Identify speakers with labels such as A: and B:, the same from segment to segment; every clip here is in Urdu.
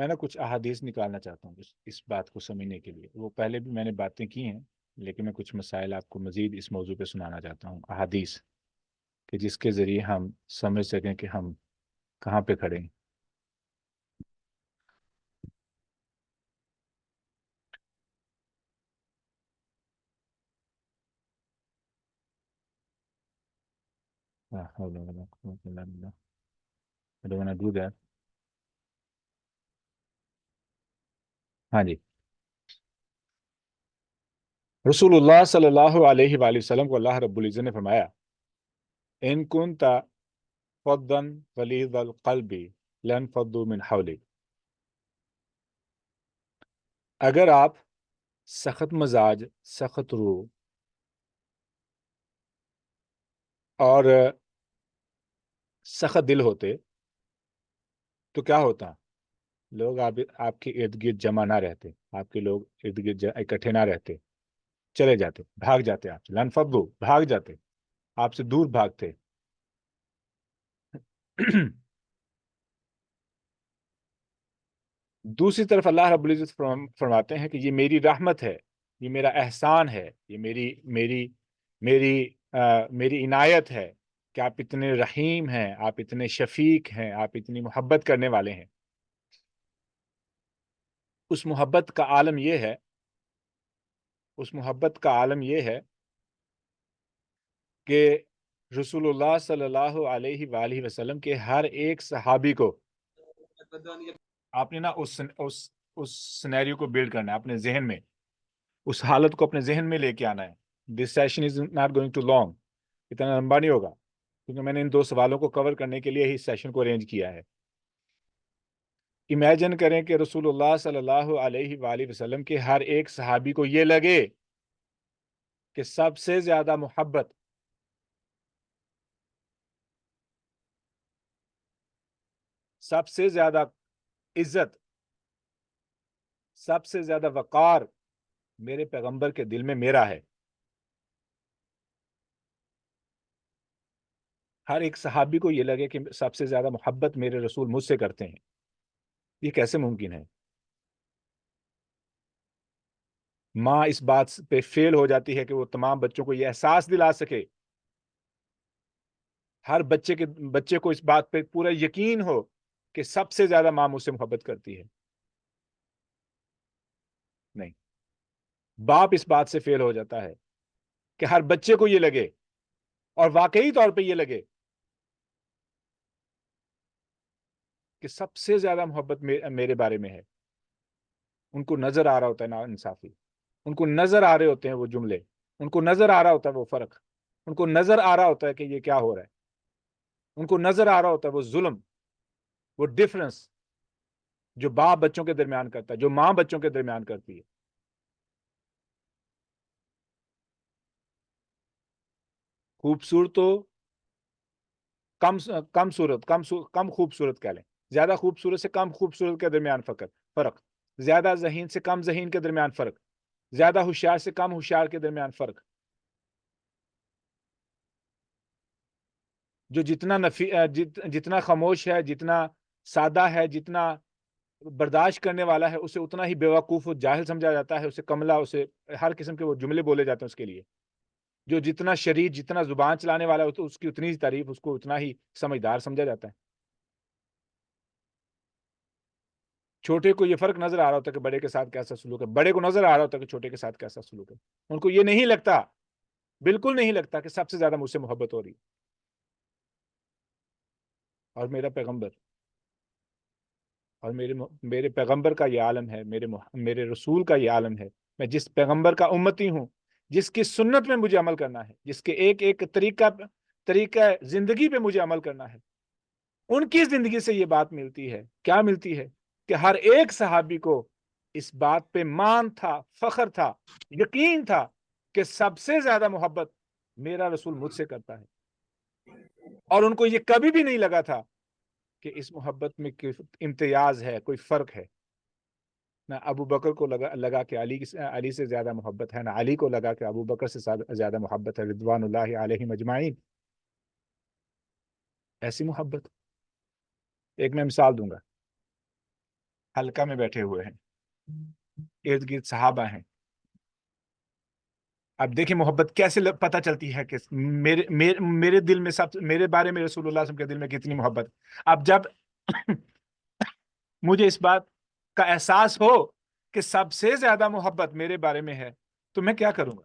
A: میں نا کچھ احادیث نکالنا چاہتا ہوں اس بات کو سمجھنے کے لیے. وہ پہلے بھی میں نے باتیں کی ہیں، لیکن میں کچھ مسائل آپ کو مزید اس موضوع پہ سنانا چاہتا ہوں، احادیث، کہ جس کے ذریعے ہم سمجھ سکیں کہ ہم کہاں پہ کھڑے ہیں. I don't wanna do that. ہاں جی. رسول اللہ صلی اللہ علیہ وآلہ وسلم کو اللہ رب العزت نے فرمایا، ان کنت فظا غلیظ القلب لانفضوا من حولک. اگر آپ سخت مزاج، سخت روح اور سخت دل ہوتے تو کیا ہوتا؟ لوگ آپ کے ارد گرد جمع نہ رہتے، آپ کے لوگ ارد گرد اکٹھے نہ رہتے، چلے جاتے، بھاگ جاتے آپ سے، لانفضوا، بھاگ جاتے، آپ سے دور بھاگتے. دوسری طرف اللہ رب العزت فرماتے ہیں کہ یہ میری رحمت ہے، یہ میرا احسان ہے، یہ میری عنایت ہے کہ آپ اتنے رحیم ہیں، آپ اتنے شفیق ہیں، آپ اتنی محبت کرنے والے ہیں. اس محبت کا عالم یہ ہے، اس محبت کا عالم یہ ہے کہ رسول اللہ صلی اللہ علیہ وآلہ وسلم کے ہر ایک صحابی کو آپ نے نا اس سینیریو کو بلڈ کرنا ہے اپنے ذہن میں، اس حالت کو اپنے ذہن میں لے کے آنا ہے. This session is not going too long, اتنا لمبا نہیں ہوگا، کیونکہ میں نے ان 2 سوالوں کو کور کرنے کے لیے ہی سیشن کو ارینج کیا ہے. امیجن کریں کہ رسول اللہ صلی اللہ علیہ وآلہ وسلم کے ہر ایک صحابی کو یہ لگے کہ سب سے زیادہ محبت، سب سے زیادہ عزت، سب سے زیادہ وقار میرے پیغمبر کے دل میں میرا ہے. ہر ایک صحابی کو یہ لگے کہ سب سے زیادہ محبت میرے رسول مجھ سے کرتے ہیں. یہ کیسے ممکن ہے؟ ماں اس بات پہ فیل ہو جاتی ہے کہ وہ تمام بچوں کو یہ احساس دلا سکے، ہر بچے کو اس بات پہ پورا یقین ہو کہ سب سے زیادہ ماں مجھ سے محبت کرتی ہے. نہیں، باپ اس بات سے فیل ہو جاتا ہے کہ ہر بچے کو یہ لگے، اور واقعی طور پہ یہ لگے کہ سب سے زیادہ محبت میرے بارے میں ہے. ان کو نظر آ رہا ہوتا ہے نا انصافی، ان کو نظر آ رہے ہوتے ہیں وہ جملے، ان کو نظر آ رہا ہوتا ہے وہ فرق، ان کو نظر آ رہا ہوتا ہے کہ یہ کیا ہو رہا ہے، ان کو نظر آ رہا ہوتا ہے وہ ظلم، وہ ڈفرنس جو باپ بچوں کے درمیان کرتا ہے، جو ماں بچوں کے درمیان کرتی ہے. خوبصورت تو کم خوبصورت کہہ لیں، زیادہ خوبصورت سے کم خوبصورت کے درمیان فرق، زیادہ ذہین سے کم ذہین کے درمیان فرق، زیادہ ہوشیار سے کم ہوشیار کے درمیان فرق. جو جتنا خاموش ہے، جتنا سادہ ہے، جتنا برداشت کرنے والا ہے، اسے اتنا ہی بیوقوف و جاہل سمجھا جاتا ہے، اسے کملا، اسے ہر قسم کے وہ جملے بولے جاتے ہیں اس کے لیے. جو جتنا شریف، جتنا زبان چلانے والا ہے، اس کی اتنی ہی تعریف، اس کو اتنا ہی سمجھدار سمجھا جاتا ہے. چھوٹے کو یہ فرق نظر آ رہا ہوتا ہے کہ بڑے کے ساتھ کیسا سلوک ہے، بڑے کو نظر آ رہا ہوتا ہے کہ چھوٹے کے ساتھ کیسا سلوک ہے. ان کو یہ نہیں لگتا، بالکل نہیں لگتا کہ سب سے زیادہ مجھ سے محبت ہو رہی. اور میرا پیغمبر، اور میرے پیغمبر کا یہ عالم ہے، میرے رسول کا یہ عالم ہے. میں جس پیغمبر کا امتی ہوں، جس کی سنت میں مجھے عمل کرنا ہے، جس کے ایک ایک طریقہ زندگی پہ مجھے عمل کرنا ہے، ان کی زندگی سے یہ بات ملتی ہے. کیا ملتی ہے؟ کہ ہر ایک صحابی کو اس بات پہ مان تھا، فخر تھا، یقین تھا کہ سب سے زیادہ محبت میرا رسول مجھ سے کرتا ہے. اور ان کو یہ کبھی بھی نہیں لگا تھا کہ اس محبت میں کوئی امتیاز ہے، کوئی فرق ہے. نہ ابو بکر کو لگا کہ علی سے زیادہ محبت ہے، نہ علی کو لگا کہ ابو بکر سے زیادہ محبت ہے، رضوان اللہ علیہم اجمعین. ایسی محبت. ایک میں مثال دوں گا. حلقہ میں بیٹھے ہوئے ہیں، ارد گرد صحابہ ہیں. اب دیکھیں محبت کیسے پتہ چلتی ہے کہ میرے دل میں میرے بارے میں رسول اللہ صلی اللہ علیہ وسلم کے دل میں کتنی محبت. اب جب مجھے اس بات کا احساس ہو کہ سب سے زیادہ محبت میرے بارے میں ہے تو میں کیا کروں گا؟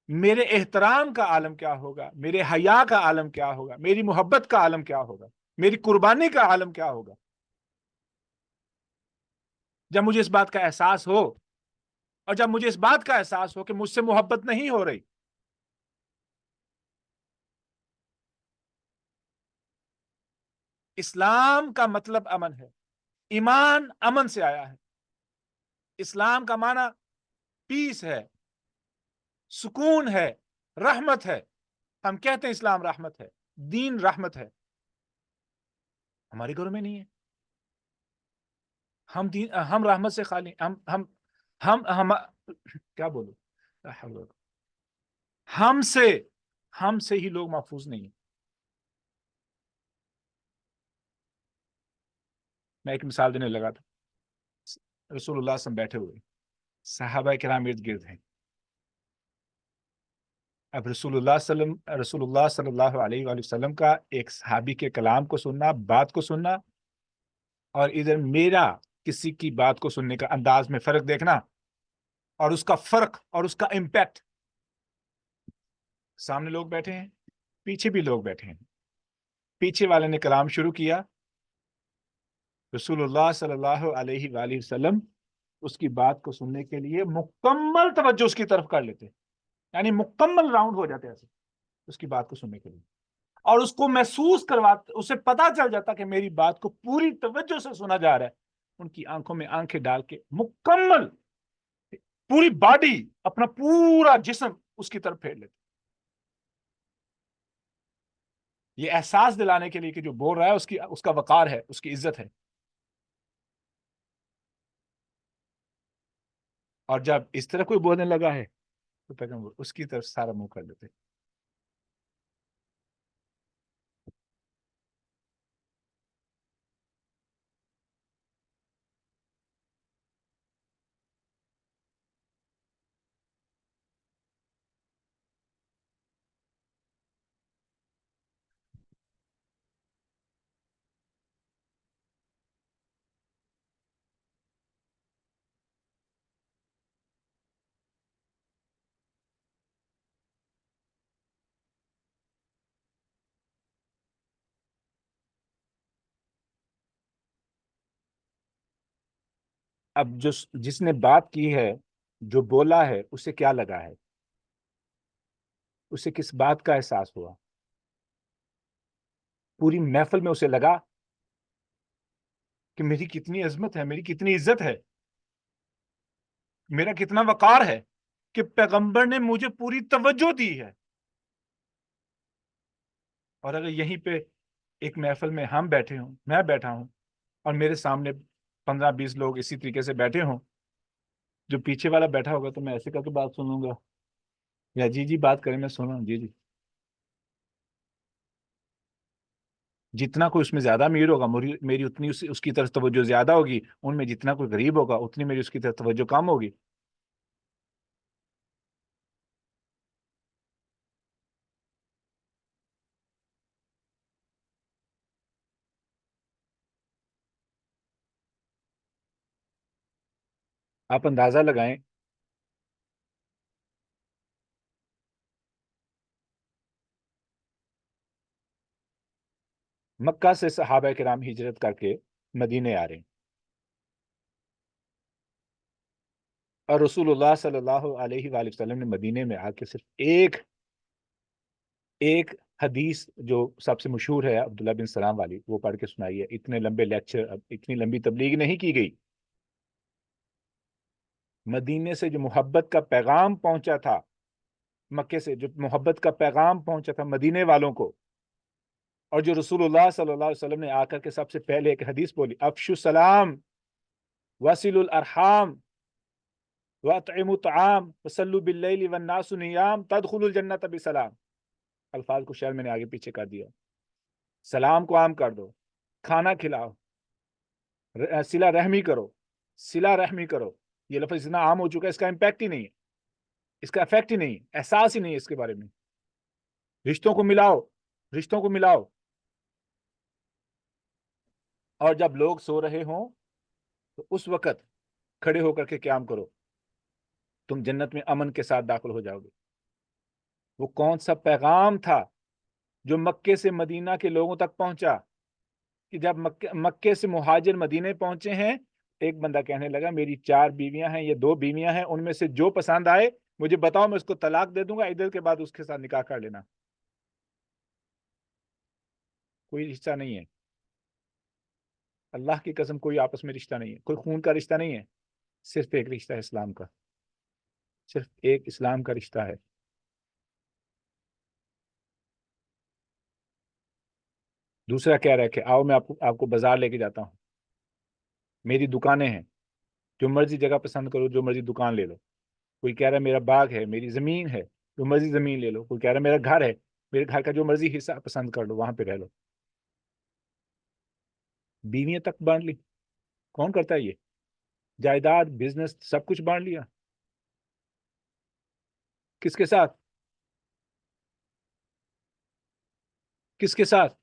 A: میرے احترام کا عالم کیا ہوگا، میرے حیا کا عالم کیا ہوگا، میری محبت کا عالم کیا ہوگا، میری قربانی کا عالم کیا ہوگا جب مجھے اس بات کا احساس ہو. اور جب مجھے اس بات کا احساس ہو کہ مجھ سے محبت نہیں ہو رہی. اسلام کا مطلب امن ہے، ایمان امن سے آیا ہے. اسلام کا معنی پیس ہے، سکون ہے، رحمت ہے. ہم کہتے ہیں اسلام رحمت ہے، دین رحمت ہے. ہمارے گھروں میں نہیں ہے. ہم رحمت سے خالی. ہم کیا بولو، ہم سے ہی لوگ محفوظ نہیں ہیں. میں ایک مثال دینے لگا تھا. رسول اللہ صلی اللہ علیہ وسلم بیٹھے ہوئے، صحابہ کرام ارد گرد ہیں. اب رسول اللہ صلی اللہ علیہ وآلہ وسلم کا ایک صحابی کے کلام کو سننا، بات کو سننا، اور ادھر میرا کسی کی بات کو سننے کا انداز میں فرق دیکھنا، اور اس کا فرق اور اس کا امپیکٹ. سامنے لوگ بیٹھے ہیں، پیچھے بھی لوگ بیٹھے ہیں. پیچھے والے نے کلام شروع کیا، رسول اللہ صلی اللہ علیہ وآلہ وسلم اس کی بات کو سننے کے لیے مکمل توجہ اس کی طرف کر لیتے، یعنی مکمل راؤنڈ ہو جاتے ایسے اس کی بات کو سننے کے لیے، اور اس کو محسوس کرواتے، اسے پتا چل جاتا کہ میری بات کو پوری توجہ سے سنا جا رہا ہے. ان کی آنکھوں میں آنکھیں ڈال کے مکمل پوری باڈی، اپنا پورا جسم اس کی طرف پھیر لیتے. یہ احساس دلانے کے لیے کہ جو بول رہا ہے اس کا وقار ہے، اس کی عزت ہے. اور جب اس طرح کوئی بولنے لگا ہے تو پیغمبر اس کی طرف سارا منہ کر لیتے. اب جس نے بات کی ہے، جو بولا ہے، اسے کیا لگا ہے، اسے کس بات کا احساس ہوا؟ پوری محفل میں اسے لگا کہ میری کتنی عظمت ہے، میری کتنی عزت ہے، میرا کتنا وقار ہے کہ پیغمبر نے مجھے پوری توجہ دی ہے. اور اگر یہیں پہ ایک محفل میں ہم بیٹھے ہوں، میں بیٹھا ہوں، اور میرے سامنے 15-20 لوگ اسی طریقے سے بیٹھے ہوں، جو پیچھے والا بیٹھا ہوگا تو میں ایسے کر کے بات سنوں گا، یا جی جی بات کریں، میں سنوں جی جی. جتنا کوئی اس میں زیادہ امیر ہوگا میری اتنی اس کی طرف توجہ زیادہ ہوگی. ان میں جتنا کوئی غریب ہوگا اتنی میری اس کی طرف توجہ کم ہوگی. آپ اندازہ لگائیں، مکہ سے صحابہ کرام ہجرت کر کے مدینے آ رہے ہیں، اور رسول اللہ صلی اللہ علیہ وآلہ وسلم نے مدینے میں آ کے صرف ایک حدیث جو سب سے مشہور ہے عبداللہ بن سلام والی، وہ پڑھ کے سنائی ہے. اتنے لمبے لیکچر، اتنی لمبی تبلیغ نہیں کی گئی. مدینے سے جو محبت کا پیغام پہنچا تھا، مکے سے جو محبت کا پیغام پہنچا تھا مدینے والوں کو، اور جو رسول اللہ صلی اللہ علیہ وسلم نے آ کر کے سب سے پہلے ایک حدیث بولی، افشو السلام وصلوا الارحام واطعموا الطعام وصلوا باللیل والناس نیام تدخلوا الجنۃ بسلام. الفاظ کو شعر میں نے آگے پیچھے کر دیا. سلام کو عام کر دو، کھانا کھلاؤ، صلہ رحمی کرو، صلہ رحمی کرو، یہ لفظ اتنا عام ہو چکا ہے، اس کا امپیکٹ ہی نہیں ہے، اس کا افیکٹ ہی نہیں ہے، احساس ہی نہیں ہے اس کے بارے میں۔ رشتوں کو ملاؤ، رشتوں کو ملاؤ، اور جب لوگ سو رہے ہوں تو اس وقت کھڑے ہو کر کے قیام کرو، تم جنت میں امن کے ساتھ داخل ہو جاؤ گے۔ وہ کون سا پیغام تھا جو مکے سے مدینہ کے لوگوں تک پہنچا کہ جب مکے سے مہاجر مدینے پہنچے ہیں، ایک بندہ کہنے لگا میری 4 بیویاں ہیں، یہ 2 بیویاں ہیں، ان میں سے جو پسند آئے مجھے بتاؤ، میں اس کو طلاق دے دوں گا، عدت کے بعد اس کے ساتھ نکاح کر لینا۔ کوئی رشتہ نہیں ہے، اللہ کی قسم کوئی آپس میں رشتہ نہیں ہے، کوئی خون کا رشتہ نہیں ہے، صرف ایک رشتہ ہے اسلام کا، صرف ایک اسلام کا رشتہ ہے۔ دوسرا کہہ رہا ہے کہ آؤ میں آپ کو بازار لے کے جاتا ہوں، میری دکانیں ہیں، جو مرضی جگہ پسند کرو، جو مرضی دکان لے لو۔ کوئی کہہ رہا ہے میرا باغ ہے، میری زمین ہے، جو مرضی زمین لے لو۔ کوئی کہہ رہا ہے میرا گھر ہے، میرے گھر کا جو مرضی حصہ پسند کر لو، وہاں پہ رہ لو۔ بیویاں تک بانٹ لی، کون کرتا ہے یہ؟ جائیداد، بزنس، سب کچھ بانٹ لیا، کس کے ساتھ؟ کس کے ساتھ؟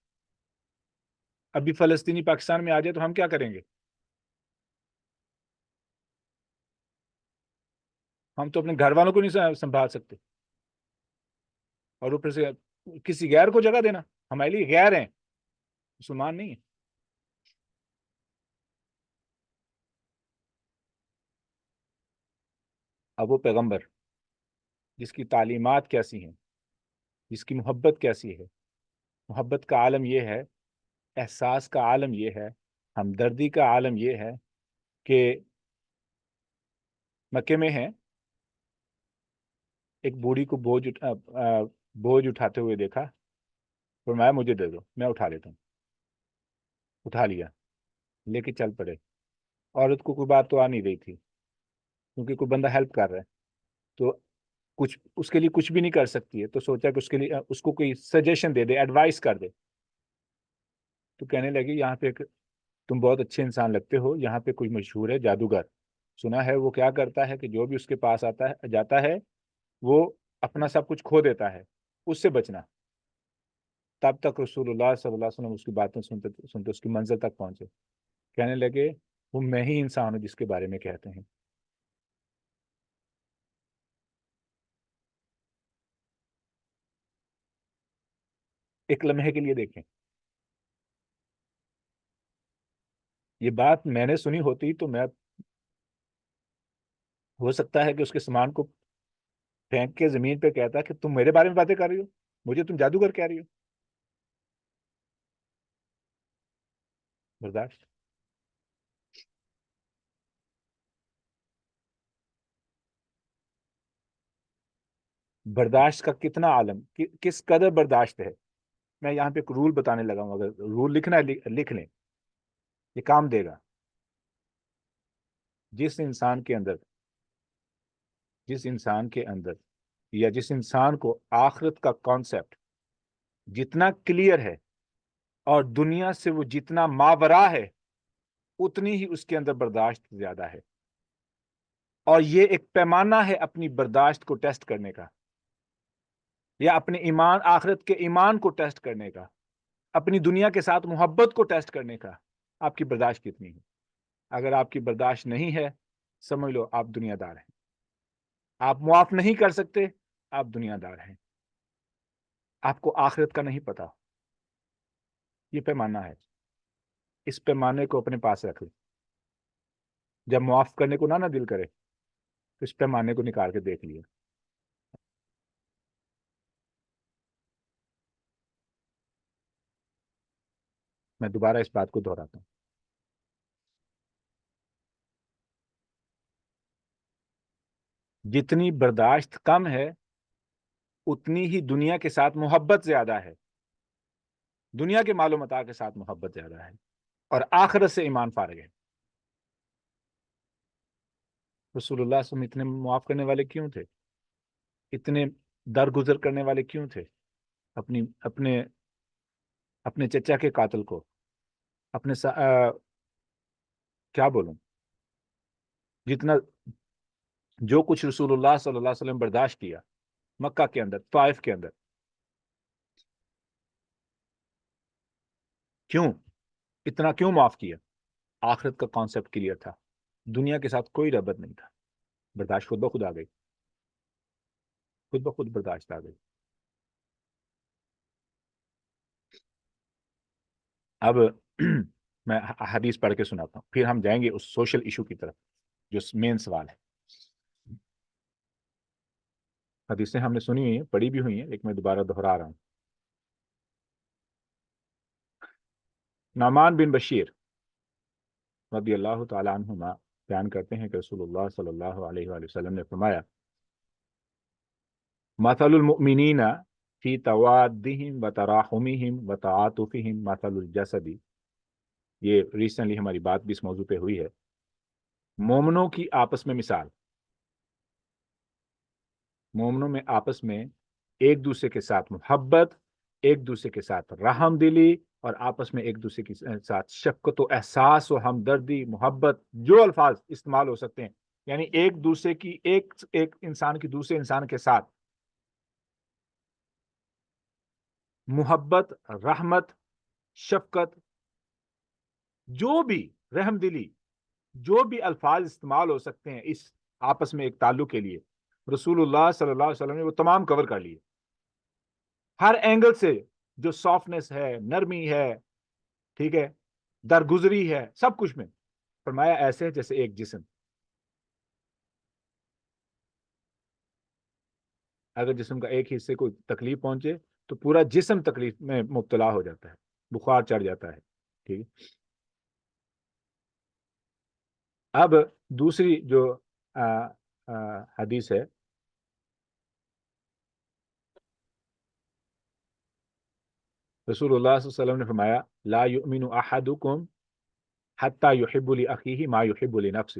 A: ابھی فلسطینی پاکستان میں آ جائے تو ہم کیا کریں گے؟ ہم تو اپنے گھر والوں کو نہیں سنبھال سکتے، اور اوپر سے کسی غیر کو جگہ دینا، ہمارے لیے غیر ہیں، مسلمان نہیں ہیں۔ اب وہ پیغمبر جس کی تعلیمات کیسی ہیں، جس کی محبت کیسی ہے، محبت کا عالم یہ ہے، احساس کا عالم یہ ہے، ہمدردی کا عالم یہ ہے کہ مکے میں ہے، ایک بوڑھی کو بوجھ اٹھاتے ہوئے دیکھا، فرمایا مجھے دے دو، میں اٹھا لیتا ہوں۔ اٹھا لیا، لے کے چل پڑے۔ عورت کو کوئی بات تو آ نہیں رہی تھی، کیونکہ کوئی بندہ ہیلپ کر رہا ہے، تو کچھ اس کے لیے کچھ بھی نہیں کر سکتی ہے، تو سوچا کہ اس کے لیے اس کو کوئی سجیشن دے دے، ایڈوائس کر دے۔ تو کہنے لگی یہاں پہ تم بہت اچھے انسان لگتے ہو، یہاں پہ کوئی مشہور ہے جادوگر، سنا ہے وہ کیا کرتا ہے کہ جو بھی اس کے پاس آتا ہے جاتا ہے وہ اپنا سب کچھ کھو دیتا ہے، اس سے بچنا۔ تب تک رسول اللہ صلی اللہ علیہ وسلم اس کی باتیں سنتے سنتے اس کی منزل تک پہنچے، کہنے لگے وہ میں ہی انسان ہوں جس کے بارے میں کہتے ہیں۔ ایک لمحے کے لیے دیکھیں، یہ بات میں نے سنی ہوتی تو میں، ہو سکتا ہے کہ اس کے سامان کو پھینک کے زمین پہ کہتا کہ تم میرے بارے میں باتیں کر رہی ہو، مجھے تم جادوگر کہہ رہی ہو۔ برداشت، برداشت کا کتنا عالم، کس قدر برداشت ہے۔ میں یہاں پہ ایک رول بتانے لگا ہوں، اگر رول لکھنا ہے لکھ لیں، یہ کام دے گا۔ جس انسان کے اندر جس انسان کے اندر یا جس انسان کو آخرت کا کانسیپٹ جتنا کلیئر ہے اور دنیا سے وہ جتنا ماورا ہے، اتنی ہی اس کے اندر برداشت زیادہ ہے، اور یہ ایک پیمانہ ہے اپنی برداشت کو ٹیسٹ کرنے کا، یا اپنے ایمان، آخرت کے ایمان کو ٹیسٹ کرنے کا، اپنی دنیا کے ساتھ محبت کو ٹیسٹ کرنے کا، آپ کی برداشت کتنی ہے۔ اگر آپ کی برداشت نہیں ہے، سمجھ لو آپ دنیا دار ہیں، آپ معاف نہیں کر سکتے، آپ دنیا دار ہیں، آپ کو آخرت کا نہیں پتا۔ یہ پیمانہ ہے، اس پیمانے کو اپنے پاس رکھ لیں، جب معاف کرنے کو نہ دل کرے تو اس پیمانے کو نکال کے دیکھ لیے۔ میں دوبارہ اس بات کو دہراتا ہوں، جتنی برداشت کم ہے اتنی ہی دنیا کے ساتھ محبت زیادہ ہے، دنیا کے مال و متاع کے ساتھ محبت زیادہ ہے، اور آخرت سے ایمان فارغ ہے۔ رسول اللہ صلی اللہ علیہ وسلم اتنے معاف کرنے والے کیوں تھے؟ اتنے درگزر کرنے والے کیوں تھے؟ اپنی اپنے اپنے چچا کے قاتل کو، اپنے کیا بولوں؟ جتنا جو کچھ رسول اللہ صلی اللہ علیہ وسلم برداشت کیا مکہ کے اندر، طائف کے اندر، کیوں اتنا کیوں معاف کیا؟ آخرت کا کانسیپٹ کلیئر تھا، دنیا کے ساتھ کوئی ربط نہیں تھا، برداشت خود بخود آ گئی، خود بخود برداشت آ گئی۔ اب میں حدیث پڑھ کے سناتا ہوں، پھر ہم جائیں گے اس سوشل ایشو کی طرف جو مین سوال ہے۔ حدیثیں ہم نے سنی ہوئی ہیں، پڑھی بھی ہوئی ہیں، لیکن میں دوبارہ دہرا رہا ہوں۔ نعمان بن بشیر رضی اللہ تعالی عنہما بیان کرتے ہیں کہ رسول اللہ صلی اللہ علیہ وآلہ وسلم نے فرمایا، مثل المؤمنین فی توادہم وتراحمہم وتعاطفہم مثل الجسد، یہ ریسنٹلی ہماری بات بھی اس موضوع پہ ہوئی ہے۔ مومنوں کی آپس میں مثال، مومنوں میں آپس میں ایک دوسرے کے ساتھ محبت، ایک دوسرے کے ساتھ رحم دلی، اور آپس میں ایک دوسرے کے ساتھ شفقت و احساس و ہمدردی، محبت، جو الفاظ استعمال ہو سکتے ہیں، یعنی ایک دوسرے کی ایک انسان کی دوسرے انسان کے ساتھ محبت، رحمت، شفقت، جو بھی رحم دلی، جو بھی الفاظ استعمال ہو سکتے ہیں اس آپس میں ایک تعلق کے لیے، رسول اللہ صلی اللہ علیہ وسلم نے وہ تمام کور کر لیے، ہر اینگل سے، جو سافٹنس ہے، نرمی ہے، ٹھیک ہے، درگزری ہے، سب کچھ میں فرمایا ایسے جیسے ایک جسم، اگر جسم کا ایک حصے کو تکلیف پہنچے تو پورا جسم تکلیف میں مبتلا ہو جاتا ہے، بخار چڑھ جاتا ہے، ٹھیک ہے۔ اب دوسری جو حدیث ہے، رسول اللہ صلی اللہ علیہ وسلم نے فرمایا، لا یؤمن احدکم حتی یحب لاخیہ ما یحب لنفسہ،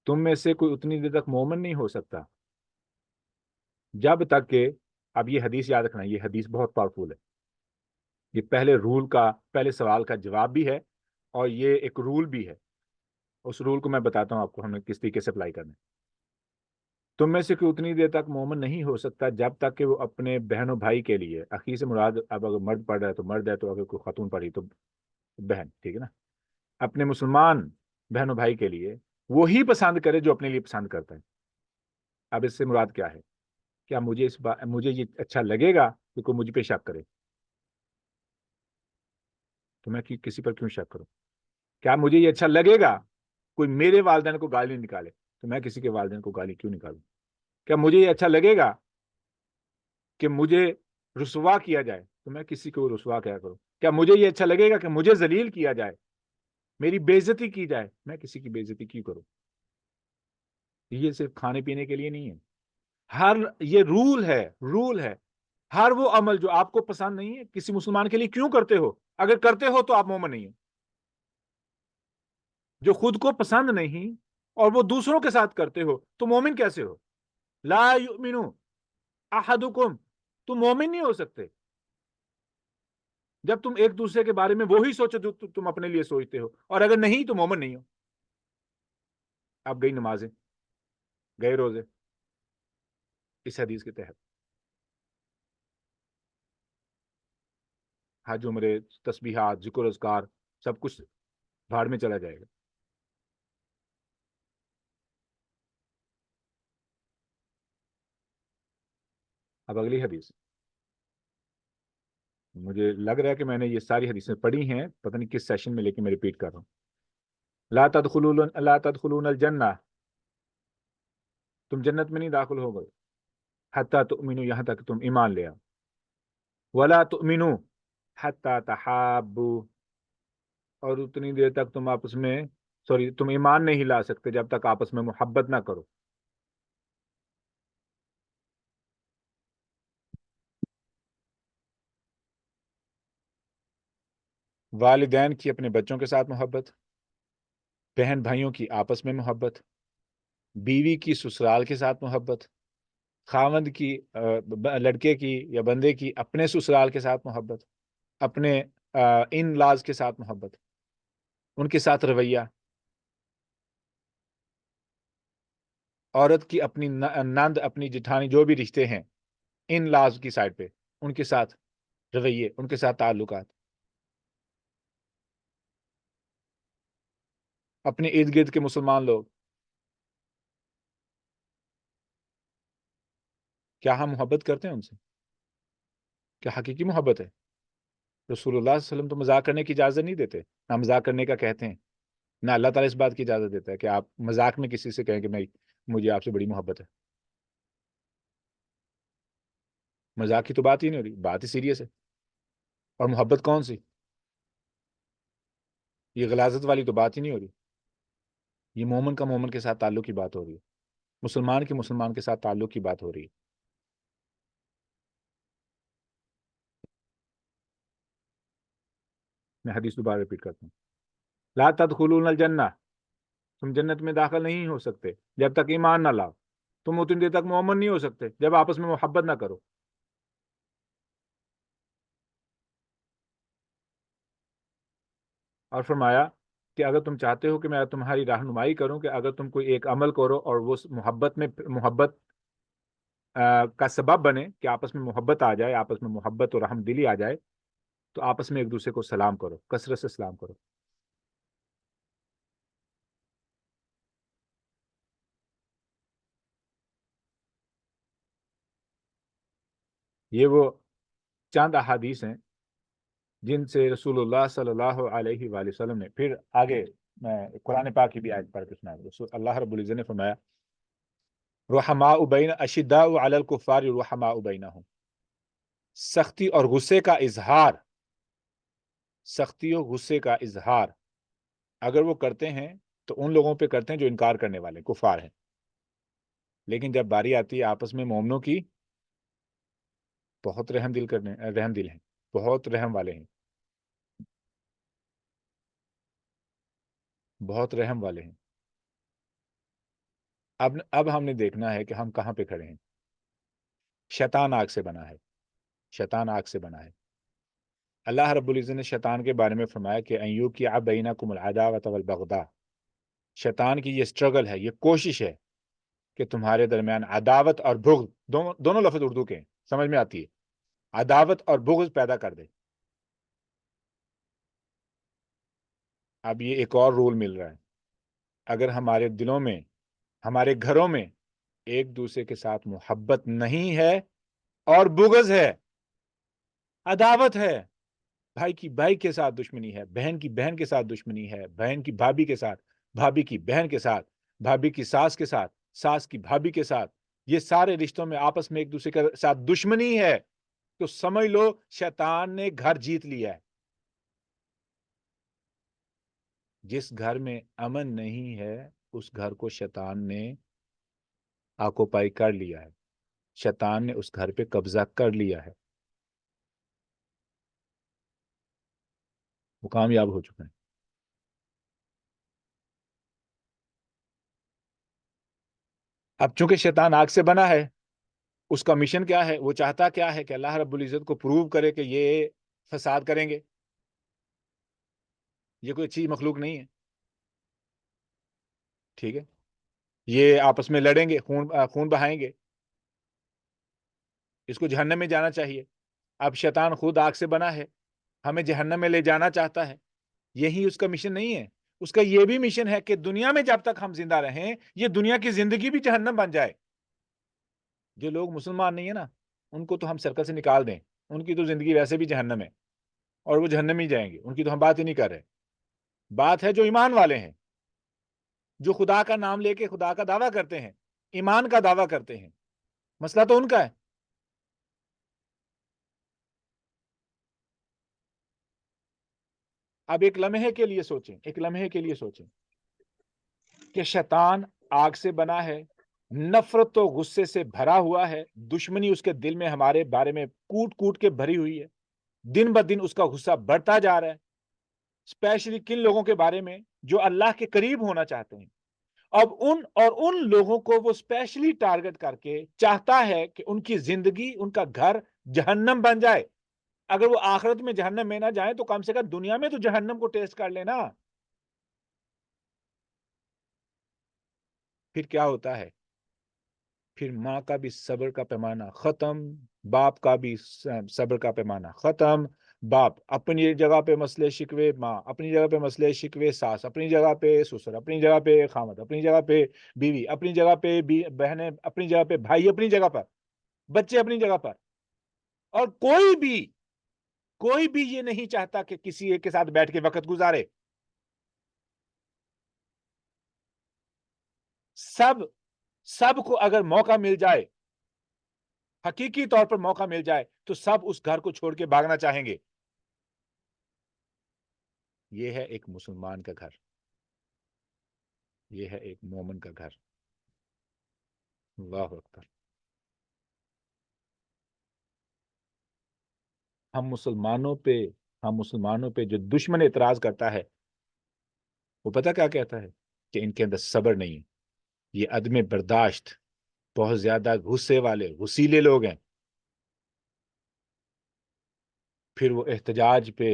A: تم میں سے کوئی اتنی دیر تک مومن نہیں ہو سکتا جب تک کہ، اب یہ حدیث یاد رکھنا، یہ حدیث بہت پاورفل ہے، یہ پہلے سوال کا جواب بھی ہے، اور یہ ایک رول بھی ہے، اس رول کو میں بتاتا ہوں آپ کو ہمیں کس طریقے سے اپلائی کرنا ہے۔ تم میں سے کوئی اتنی دیر تک مومن نہیں ہو سکتا جب تک کہ وہ اپنے بہنوں بھائی کے لیے، اخی سے مراد اب اگر مرد پڑھ رہا ہے تو مرد ہے، تو اگر کوئی خاتون پڑھی تو بہن، ٹھیک ہے نا، اپنے مسلمان بہنوں بھائی کے لیے وہی پسند کرے جو اپنے لیے پسند کرتا ہے۔ اب اس سے مراد کیا ہے؟ کیا مجھے یہ اچھا لگے گا کہ کوئی مجھ پہ شک کرے؟ تو میں کسی پر کیوں شک کروں؟ کیا مجھے یہ اچھا لگے گا کوئی میرے والدین کو گالی نکالے تو میں کسی کے والدین کو گالی کیوں نکالوں؟ کیا مجھے یہ اچھا لگے گا کہ مجھے رسوا کیا جائے تو میں کسی کو رسوا کیا کروں؟ کیا مجھے یہ اچھا لگے گا کہ مجھے ذلیل کیا جائے، میری بے عزتی کی جائے، میں کسی کی بے عزتی کیوں کروں؟ یہ صرف کھانے پینے کے لیے نہیں ہے، یہ رول ہے، ہر وہ عمل جو آپ کو پسند نہیں ہے کسی مسلمان کے لیے کیوں کرتے ہو؟ اگر کرتے ہو تو آپ مومن نہیں ہو۔ جو خود کو پسند نہیں اور وہ دوسروں کے ساتھ کرتے ہو تو مومن کیسے ہو؟ لا یؤمن احدکم، تم مومن نہیں ہو سکتے جب تم ایک دوسرے کے بارے میں وہی سوچو جو تم اپنے لیے سوچتے ہو، اور اگر نہیں تو مومن نہیں ہو۔ اب گئی نمازیں، گئے روزے، اس حدیث کے تحت حج، عمرے، تسبیحات، ذکر اذکار، سب کچھ بھاڑ میں چلا جائے گا۔ اب اگلی حدیث، مجھے لگ رہا ہے کہ میں نے یہ ساری حدیثیں پڑھی ہیں، پتہ نہیں کس سیشن میں، لیکن میں ریپیٹ کر رہا ہوں۔ لا تدخلون الجنہ، تم جنت میں نہیں داخل ہو گئے، حتی تؤمنوا، یہاں تک تم ایمان لے آؤ، ولا تؤمنوا حتی تحابوا، اور اتنی دیر تک تم ایمان نہیں لا سکتے جب تک آپس میں محبت نہ کرو۔ والدین کی اپنے بچوں کے ساتھ محبت، بہن بھائیوں کی آپس میں محبت، بیوی کی سسرال کے ساتھ محبت، خاوند کی لڑکے کی یا بندے کی اپنے سسرال کے ساتھ محبت، اپنے ان لاز کے ساتھ محبت، ان کے ساتھ رویہ، عورت کی اپنی نند، اپنی جٹھانی، جو بھی رشتے ہیں ان لاز کی سائڈ پہ، ان کے ساتھ رویے، ان کے ساتھ تعلقات، اپنے ارد گرد کے مسلمان لوگ، کیا ہم محبت کرتے ہیں ان سے؟ کیا حقیقی محبت ہے؟ رسول اللہ صلی اللہ علیہ وسلم تو مذاق کرنے کی اجازت نہیں دیتے، نہ مذاق کرنے کا کہتے ہیں، نہ اللہ تعالیٰ اس بات کی اجازت دیتا ہے کہ آپ مذاق میں کسی سے کہیں کہ مجھے آپ سے بڑی محبت ہے۔ مذاق کی تو بات ہی نہیں ہو رہی، بات ہی سیریس ہے۔ اور محبت کون سی؟ یہ غلاظت والی تو بات ہی نہیں ہو رہی، یہ مومن کا مومن کے ساتھ تعلق کی بات ہو رہی ہے، مسلمان کے مسلمان کے ساتھ تعلق کی بات ہو رہی ہے۔ میں حدیث دوبارہ ریپیٹ کرتا ہوں، لا تدخلون الجنہ، تم جنت میں داخل نہیں ہو سکتے جب تک ایمان نہ لاؤ، تم اتنی دیر تک مومن نہیں ہو سکتے جب آپس میں محبت نہ کرو۔ اور فرمایا کہ اگر تم چاہتے ہو کہ میں تمہاری رہنمائی کروں کہ اگر تم کوئی ایک عمل کرو اور وہ محبت کا سبب بنے کہ آپس میں محبت آ جائے، آپس میں محبت اور رحم دلی آ جائے، تو آپس میں ایک دوسرے کو سلام کرو، کثرت سے سلام کرو۔ یہ وہ چند احادیث ہیں جن سے رسول اللہ صلی اللہ علیہ وآلہ وسلم نے پھر آگے، میں قرآن پاک کی بھی آیت پڑھ کے سنایا، اللہ رب العزت نے فرمایا رحماء بین اشداء علی الکفار رحماء بینہم، سختی اور غصے کا اظہار، سختی اور غصے کا اظہار اگر وہ کرتے ہیں تو ان لوگوں پہ کرتے ہیں جو انکار کرنے والے کفار ہیں، لیکن جب باری آتی ہے آپس میں مومنوں کی، بہت رحم دل ہیں، بہت رحم والے ہیں، بہت رحم والے ہیں۔ اب ہم نے دیکھنا ہے کہ ہم کہاں پہ کھڑے ہیں۔ شیطان آگ سے بنا ہے، شیطان آگ سے بنا ہے۔ اللہ رب العزت نے شیطان کے بارے میں فرمایا کہ ان یوقع بینکم العداوۃ والبغضاء، شیطان کی یہ سٹرگل ہے، یہ کوشش ہے کہ تمہارے درمیان عداوت اور بغض، دونوں لفظ اردو کے ہیں، سمجھ میں آتی ہے، عداوت اور بغض پیدا کر دے۔ اب یہ ایک اور رول مل رہا ہے، اگر ہمارے دلوں میں، ہمارے گھروں میں ایک دوسرے کے ساتھ محبت نہیں ہے اور بغض ہے، عداوت ہے، بھائی کی بھائی کے ساتھ دشمنی ہے، بہن کی بہن کے ساتھ دشمنی ہے، بہن کی بھابھی کے ساتھ، بھابھی کی بہن کے ساتھ، بھابھی کی ساس کے ساتھ، ساس کی بھابھی کے ساتھ، یہ سارے رشتوں میں آپس میں ایک دوسرے کے ساتھ دشمنی ہے، تو سمجھ لو شیطان نے گھر جیت لیا ہے۔ جس گھر میں امن نہیں ہے اس گھر کو شیطان نے آکوپائی کر لیا ہے، شیطان نے اس گھر پہ قبضہ کر لیا ہے، وہ کامیاب ہو چکا ہے۔ اب چونکہ شیطان آگ سے بنا ہے، اس کا مشن کیا ہے؟ وہ چاہتا کیا ہے کہ اللہ رب العزت کو پروو کرے کہ یہ فساد کریں گے، یہ کوئی اچھی مخلوق نہیں ہے، ٹھیک ہے، یہ آپس میں لڑیں گے، خون بہائیں گے، اس کو جہنم میں جانا چاہیے۔ اب شیطان خود آگ سے بنا ہے، ہمیں جہنم میں لے جانا چاہتا ہے، یہی اس کا مشن نہیں ہے۔ اس کا یہ بھی مشن ہے کہ دنیا میں جب تک ہم زندہ رہیں یہ دنیا کی زندگی بھی جہنم بن جائے۔ جو لوگ مسلمان نہیں ہیں نا، ان کو تو ہم سرکل سے نکال دیں، ان کی تو زندگی ویسے بھی جہنم ہے اور وہ جہنم ہی جائیں گے، ان کی تو ہم بات ہی نہیں کر رہے۔ بات ہے جو ایمان والے ہیں، جو خدا کا نام لے کے خدا کا دعویٰ کرتے ہیں، ایمان کا دعویٰ کرتے ہیں، مسئلہ تو ان کا ہے۔ اب ایک لمحے کے لیے سوچیں، ایک لمحے کے لیے سوچیں کہ شیطان آگ سے بنا ہے، نفرت و غصے سے بھرا ہوا ہے، دشمنی اس کے دل میں ہمارے بارے میں کوٹ کوٹ کے بھری ہوئی ہے، دن بہ دن اس کا غصہ بڑھتا جا رہا ہے، اسپیشلی کن لوگوں کے بارے میں جو اللہ کے قریب ہونا چاہتے ہیں۔ اب ان لوگوں کو وہ اسپیشلی ٹارگٹ کر کے چاہتا ہے کہ ان کی زندگی، ان کا گھر جہنم بن جائے۔ اگر وہ آخرت میں جہنم میں نہ جائیں تو کم سے کم دنیا میں تو جہنم کو ٹیسٹ کر لینا۔ پھر کیا ہوتا ہے؟ پھر ماں کا بھی صبر کا پیمانہ ختم، باپ کا بھی صبر کا پیمانہ ختم۔ باپ اپنی جگہ پہ مسئلے شکوے، ماں اپنی جگہ پہ مسئلے شکوے، ساس اپنی جگہ پہ، سسر اپنی جگہ پہ، خامد اپنی جگہ پہ، بیوی اپنی جگہ پہ، بہنیں اپنی جگہ پہ، بھائی اپنی جگہ پر، بچے اپنی جگہ پر، اور کوئی بھی یہ نہیں چاہتا کہ کسی ایک کے ساتھ بیٹھ کے وقت گزارے۔ سب کو اگر موقع مل جائے، حقیقی طور پر موقع مل جائے، تو سب اس گھر کو چھوڑ کے بھاگنا چاہیں گے۔ یہ ہے ایک مسلمان کا گھر، یہ ہے ایک مومن کا گھر۔ اللہ اکبر۔ ہم مسلمانوں پہ جو دشمن اعتراض کرتا ہے، وہ پتہ کیا کہتا ہے؟ کہ ان کے اندر صبر نہیں ہے، یہ عدم برداشت، بہت زیادہ غصے والے غصیلے لوگ ہیں۔ پھر وہ احتجاج پہ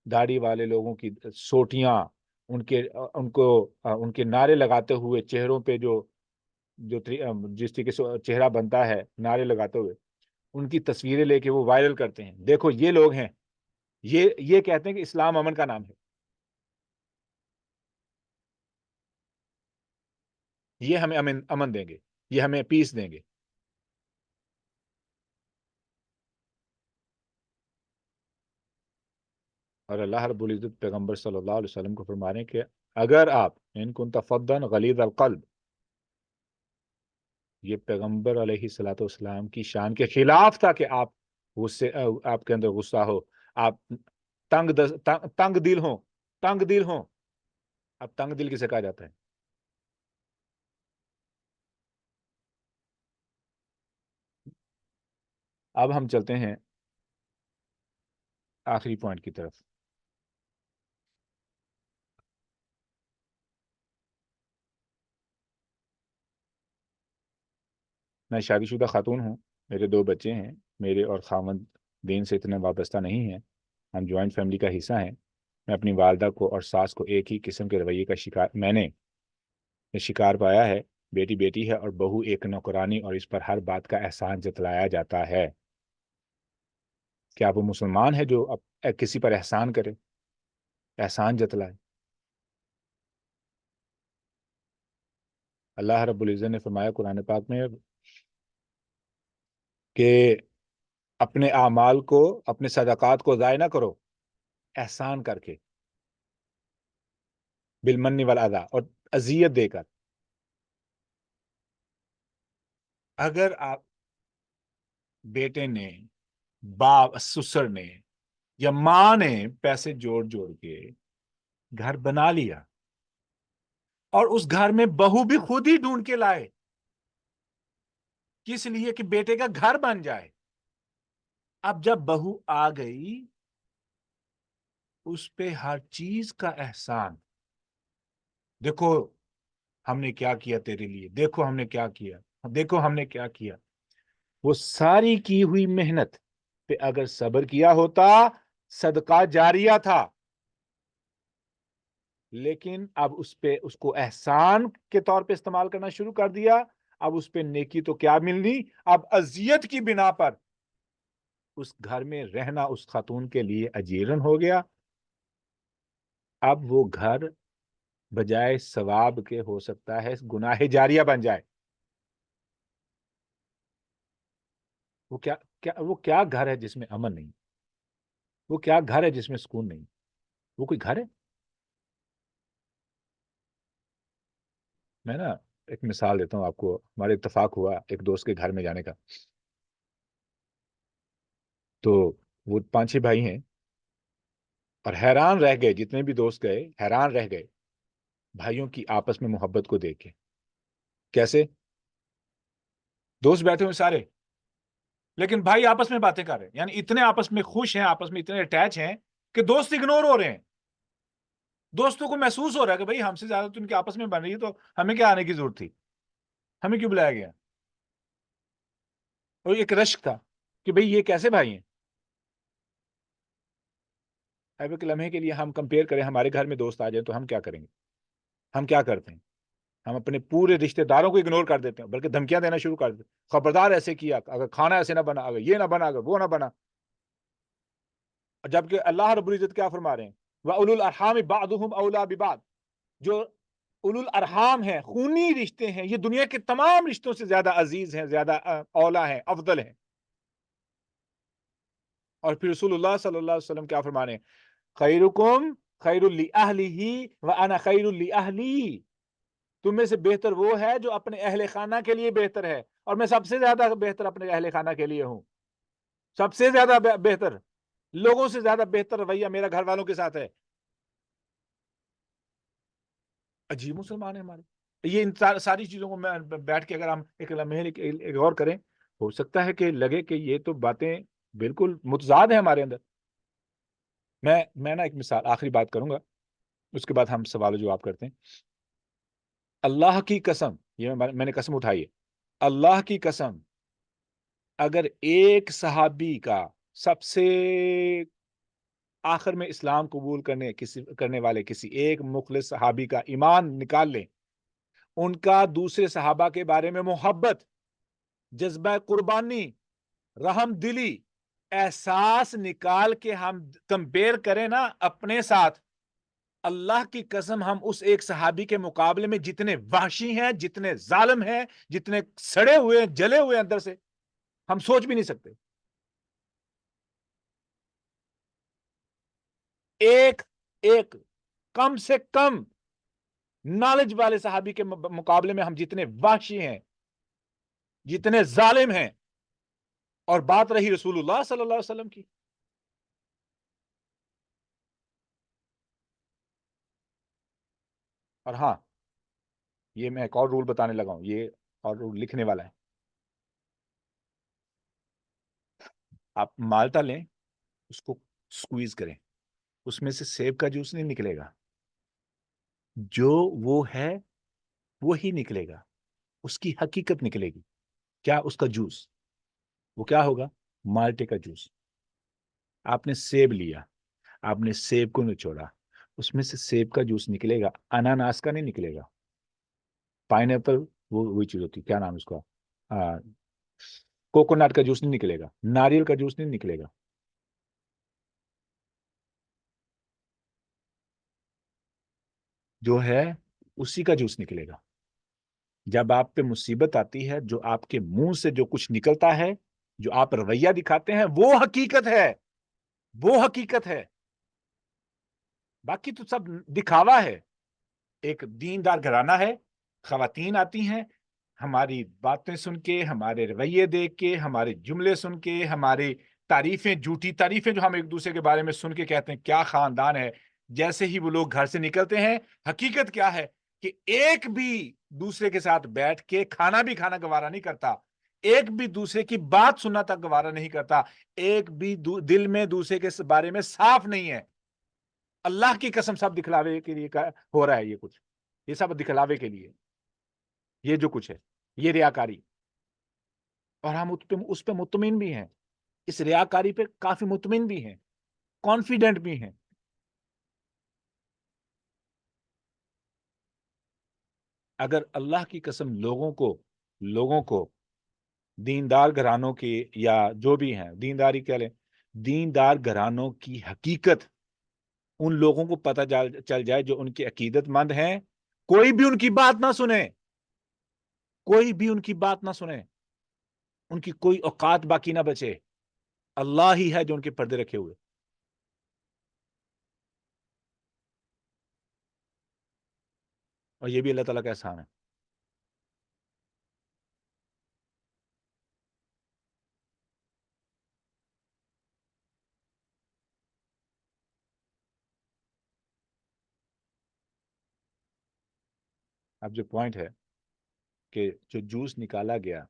A: داڑھی والے لوگوں کی سوٹیاں، ان کے نعرے لگاتے ہوئے چہروں پہ جو جس طریقے سے چہرہ بنتا ہے نعرے لگاتے ہوئے، ان کی تصویریں لے کے وہ وائرل کرتے ہیں، دیکھو یہ لوگ ہیں، یہ کہتے ہیں کہ اسلام امن کا نام ہے، یہ ہمیں امن دیں گے، یہ ہمیں پیس دیں گے۔ اور اللہ رب العزت پیغمبر صلی اللہ علیہ وسلم کو فرما رہے ہیں کہ اگر آپ ان کنت فظا غلیظ القلب، یہ پیغمبر علیہ الصلوۃ والسلام کی شان کے خلاف تھا کہ آپ کے اندر غصہ ہو، آپ تنگ دل ہوں۔ اب تنگ دل کسے کہا جاتا ہے؟ اب ہم چلتے ہیں آخری پوائنٹ کی طرف۔ میں شادی شدہ خاتون ہوں، میرے 2 بچے ہیں، میرے اور خاوند دین سے اتنے وابستہ نہیں ہیں، ہم جوائنٹ فیملی کا حصہ ہیں۔ میں اپنی والدہ کو اور ساس کو ایک ہی قسم کے رویے کا شکار پایا ہے۔ بیٹی بیٹی ہے اور بہو ایک نوکرانی، اور اس پر ہر بات کا احسان جتلایا جاتا ہے۔ کیا وہ مسلمان ہے جو اب کسی پر احسان کرے، احسان جتلائے؟ اللہ رب العزت نے فرمایا قرآن پاک میں کہ اپنے اعمال کو، اپنے صدقات کو ضائع نہ کرو احسان کر کے، بالمن والاذی، اور اذیت دے کر۔ اگر آپ بیٹے نے، باپ سسر نے یا ماں نے پیسے جوڑ جوڑ کے گھر بنا لیا، اور اس گھر میں بہو بھی خود ہی ڈھونڈ کے لائے، کس لیے؟ کہ بیٹے کا گھر بن جائے۔ اب جب بہو آ گئی، اس پہ ہر چیز کا احسان، دیکھو ہم نے کیا کیا تیرے لیے، دیکھو ہم نے کیا کیا، دیکھو ہم نے کیا کیا۔ وہ ساری کی ہوئی محنت پہ اگر صبر کیا ہوتا، صدقہ جاریہ تھا، لیکن اب اس کو احسان کے طور پہ استعمال کرنا شروع کر دیا۔ اب اس پہ نیکی تو کیا ملنی، اب اذیت کی بنا پر اس گھر میں رہنا اس خاتون کے لیے اجیرن ہو گیا۔ اب وہ گھر بجائے ثواب کے ہو سکتا ہے گناہ جاریہ بن جائے۔ وہ کیا گھر ہے جس میں امن نہیں؟ وہ کیا گھر ہے جس میں سکون نہیں؟ وہ کوئی گھر ہے؟ میں نا ایک مثال دیتا ہوں آپ کو، ہمارے اتفاق ہوا ایک دوست کے گھر میں جانے کا۔ تو وہ 5-6 بھائی ہیں، اور حیران رہ گئے، جتنے بھی دوست گئے حیران رہ گئے بھائیوں کی آپس میں محبت کو دیکھ کے۔ کیسے؟ دوست بیٹھے ہوئے سارے، لیکن بھائی آپس میں باتیں کر رہے ہیں، یعنی اتنے آپس میں خوش ہیں، آپس میں اتنے اٹیچ ہیں کہ دوست اگنور ہو رہے ہیں۔ دوستوں کو محسوس ہو رہا ہے کہ بھائی ہم سے زیادہ تو ان کے آپس میں بن رہی ہے، تو ہمیں کیا آنے کی ضرورت تھی، ہمیں کیوں بلایا گیا؟ اور ایک رشک تھا کہ بھئی یہ کیسے بھائی ہیں؟ ایک لمحے کے لیے ہم کمپیئر کریں، ہمارے گھر میں دوست آ جائیں تو ہم کیا کریں گے، ہم کیا کرتے ہیں؟ ہم اپنے پورے رشتہ داروں کو اگنور کر دیتے ہیں، بلکہ دھمکیاں دینا شروع کر دیتے ہیں، خبردار ایسے کیا، اگر کھانا ایسے نہ بنا، اگر یہ نہ بنا، اگر وہ نہ بنا. جبکہ اللہ رب العزت کیا فرما رہے ہیں؟ وَأُولُو الْأَرْحَامِ بَعْضُهُمْ أَوْلَىٰ بِبَعْضٍ. جو اولو الارحام ہیں، خونی رشتے ہیں، یہ دنیا کے تمام رشتوں سے زیادہ عزیز ہیں، زیادہ اولا ہیں، افضل ہیں. اور پھر رسول اللہ صلی اللہ علیہ وسلم کیا فرما رہے ہیں؟ خیرکم خیر لأہلہ وأنا خیر لأہلی. تم میں سے بہتر وہ ہے جو اپنے اہل خانہ کے لیے بہتر ہے، اور میں سب سے زیادہ بہتر اپنے اہل خانہ کے لیے ہوں. سب سے زیادہ بہتر، لوگوں سے زیادہ بہتر رویہ میرا گھر والوں کے ساتھ ہے. عجیب مسلمان ہے ہمارے. یہ ان ساری چیزوں کو میں بیٹھ کے اگر ہم ایک لمحے غور کریں، ہو سکتا ہے کہ لگے کہ یہ تو باتیں بالکل متضاد ہیں ہمارے اندر. میں نا ایک مثال آخری بات کروں گا، اس کے بعد ہم سوال و جواب کرتے ہیں. اللہ کی قسم، یہ میں نے قسم اٹھائی ہے، اللہ کی قسم، اگر ایک صحابی کا، سب سے آخر میں اسلام قبول کرنے والے کسی ایک مخلص صحابی کا ایمان نکال لیں، ان کا دوسرے صحابہ کے بارے میں محبت، جذبہ قربانی، رحم دلی، احساس نکال کے ہم کمپیئر کریں نا اپنے ساتھ، اللہ کی قسم ہم اس ایک صحابی کے مقابلے میں جتنے وحشی ہیں، جتنے ظالم ہیں، جتنے سڑے ہوئے جلے ہوئے اندر سے، ہم سوچ بھی نہیں سکتے. ایک کم سے کم نالج والے صحابی کے مقابلے میں ہم جتنے وحشی ہیں، جتنے ظالم ہیں. اور بات رہی رسول اللہ صلی اللہ علیہ وسلم کی، اور ہاں، یہ میں ایک اور رول بتانے لگا ہوں، یہ اور رول لکھنے والا ہے. آپ مالٹا لیں، اس کو سکویز کریں، اس میں سے سیب کا جوس نہیں نکلے گا، جو وہ ہے وہی نکلے گا، اس کی حقیقت نکلے گی. کیا؟ اس کا جوس. وہ کیا ہوگا؟ مالٹے کا جوس. آپ نے سیب لیا، آپ نے سیب کو نچوڑا، اس میں سے سیب کا جوس نکلے گا، اناناس کا نہیں نکلے گا. پائن ایپل وہی چیز ہوتی، کیا نام اس کا، کوکونٹ کا جوس نہیں نکلے گا، ناریل کا جوس نہیں نکلے گا. جو ہے اسی کا جوس نکلے گا. جب آپ پہ مصیبت آتی ہے، جو آپ کے منہ سے جو کچھ نکلتا ہے، جو آپ رویہ دکھاتے ہیں، وہ حقیقت ہے، وہ حقیقت ہے. باقی تو سب دکھاوا ہے. ایک دیندار گھرانہ ہے، خواتین آتی ہیں، ہماری باتیں سن کے، ہمارے رویے دیکھ کے، ہمارے جملے سن کے، ہماری تعریفیں، جھوٹی تعریفیں جو ہم ایک دوسرے کے بارے میں سن کے کہتے ہیں کیا خاندان ہے، جیسے ہی وہ لوگ گھر سے نکلتے ہیں، حقیقت کیا ہے کہ ایک بھی دوسرے کے ساتھ بیٹھ کے کھانا بھی کھانا گوارا نہیں کرتا، ایک بھی دوسرے کی بات سننا تک گوارا نہیں کرتا، ایک بھی دل میں دوسرے کے بارے میں صاف نہیں ہے. اللہ کی قسم سب دکھلاوے کے لیے ہو رہا ہے یہ سب دکھلاوے کے لیے، یہ جو کچھ ہے یہ ریاکاری. اور ہم اس پہ مطمئن بھی ہیں، اس ریاکاری پہ کافی مطمئن بھی ہیں، کانفیڈنٹ بھی ہیں. اگر اللہ کی قسم لوگوں کو دیندار گھرانوں کی، یا جو بھی ہیں دینداری کہہ لیں، دیندار گھرانوں کی حقیقت ان لوگوں کو پتہ چل جائے جو ان کے عقیدت مند ہیں، کوئی بھی ان کی بات نہ سنے، کوئی بھی ان کی بات نہ سنے، ان کی کوئی اوقات باقی نہ بچے. اللہ ہی ہے جو ان کے پردے رکھے ہوئے. اور یہ بھی اللہ تعالیٰ کا احسان ہے. اب جو پوائنٹ ہے کہ جو جوس نکالا گیا،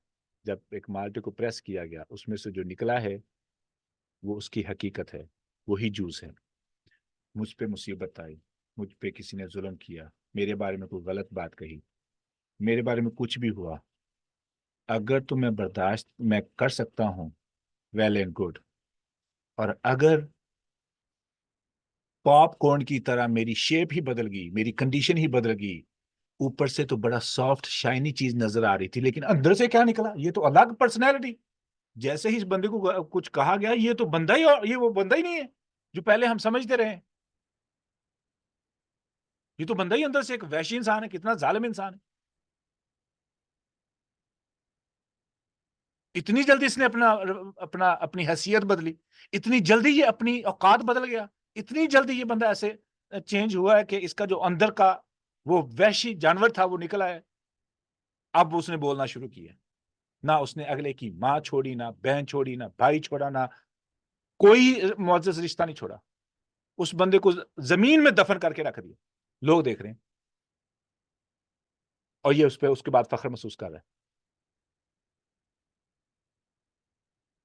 A: جب ایک مالٹے کو پریس کیا گیا، اس میں سے جو نکلا ہے وہ اس کی حقیقت ہے، وہی جوس ہے. مجھ پہ مصیبت آئی، مجھ پہ کسی نے ظلم کیا، میرے بارے میں کوئی غلط بات کہی، میرے بارے میں کچھ بھی ہوا، اگر تو میں برداشت میں کر سکتا ہوں، ویل اینڈ گڈ. اور اگر پاپ کارن کی طرح میری شیپ ہی بدل گئی، میری کنڈیشن ہی بدل گئی، اوپر سے تو بڑا سافٹ شائنی چیز نظر آ رہی تھی، لیکن اندر سے کیا نکلا؟ یہ تو الگ پرسنالٹی. جیسے ہی اس بندے کو کچھ کہا گیا، یہ تو بندہ ہی، یہ وہ بندہ ہی نہیں ہے جو پہلے ہم سمجھتے رہے ہیں. یہ تو بندہ ہی اندر سے ایک وحشی انسان ہے. کتنا ظالم انسان ہے. اتنی جلدی اس نے اپنی حیثیت بدلی، اتنی جلدی یہ اپنی اوقات بدل گیا، اتنی جلدی یہ بندہ ایسے چینج ہوا ہے کہ اس کا جو اندر کا وہ وحشی جانور تھا وہ نکلا ہے. اب اس نے بولنا شروع کیا. نہ اس نے اگلے کی ماں چھوڑی، نہ بہن چھوڑی، نہ بھائی چھوڑا، نہ کوئی معزز رشتہ نہیں چھوڑا. اس بندے کو زمین میں دفن کر کے رکھ دیا. لوگ دیکھ رہے ہیں اور یہ اس پہ اس کے بعد فخر محسوس کر رہا ہے.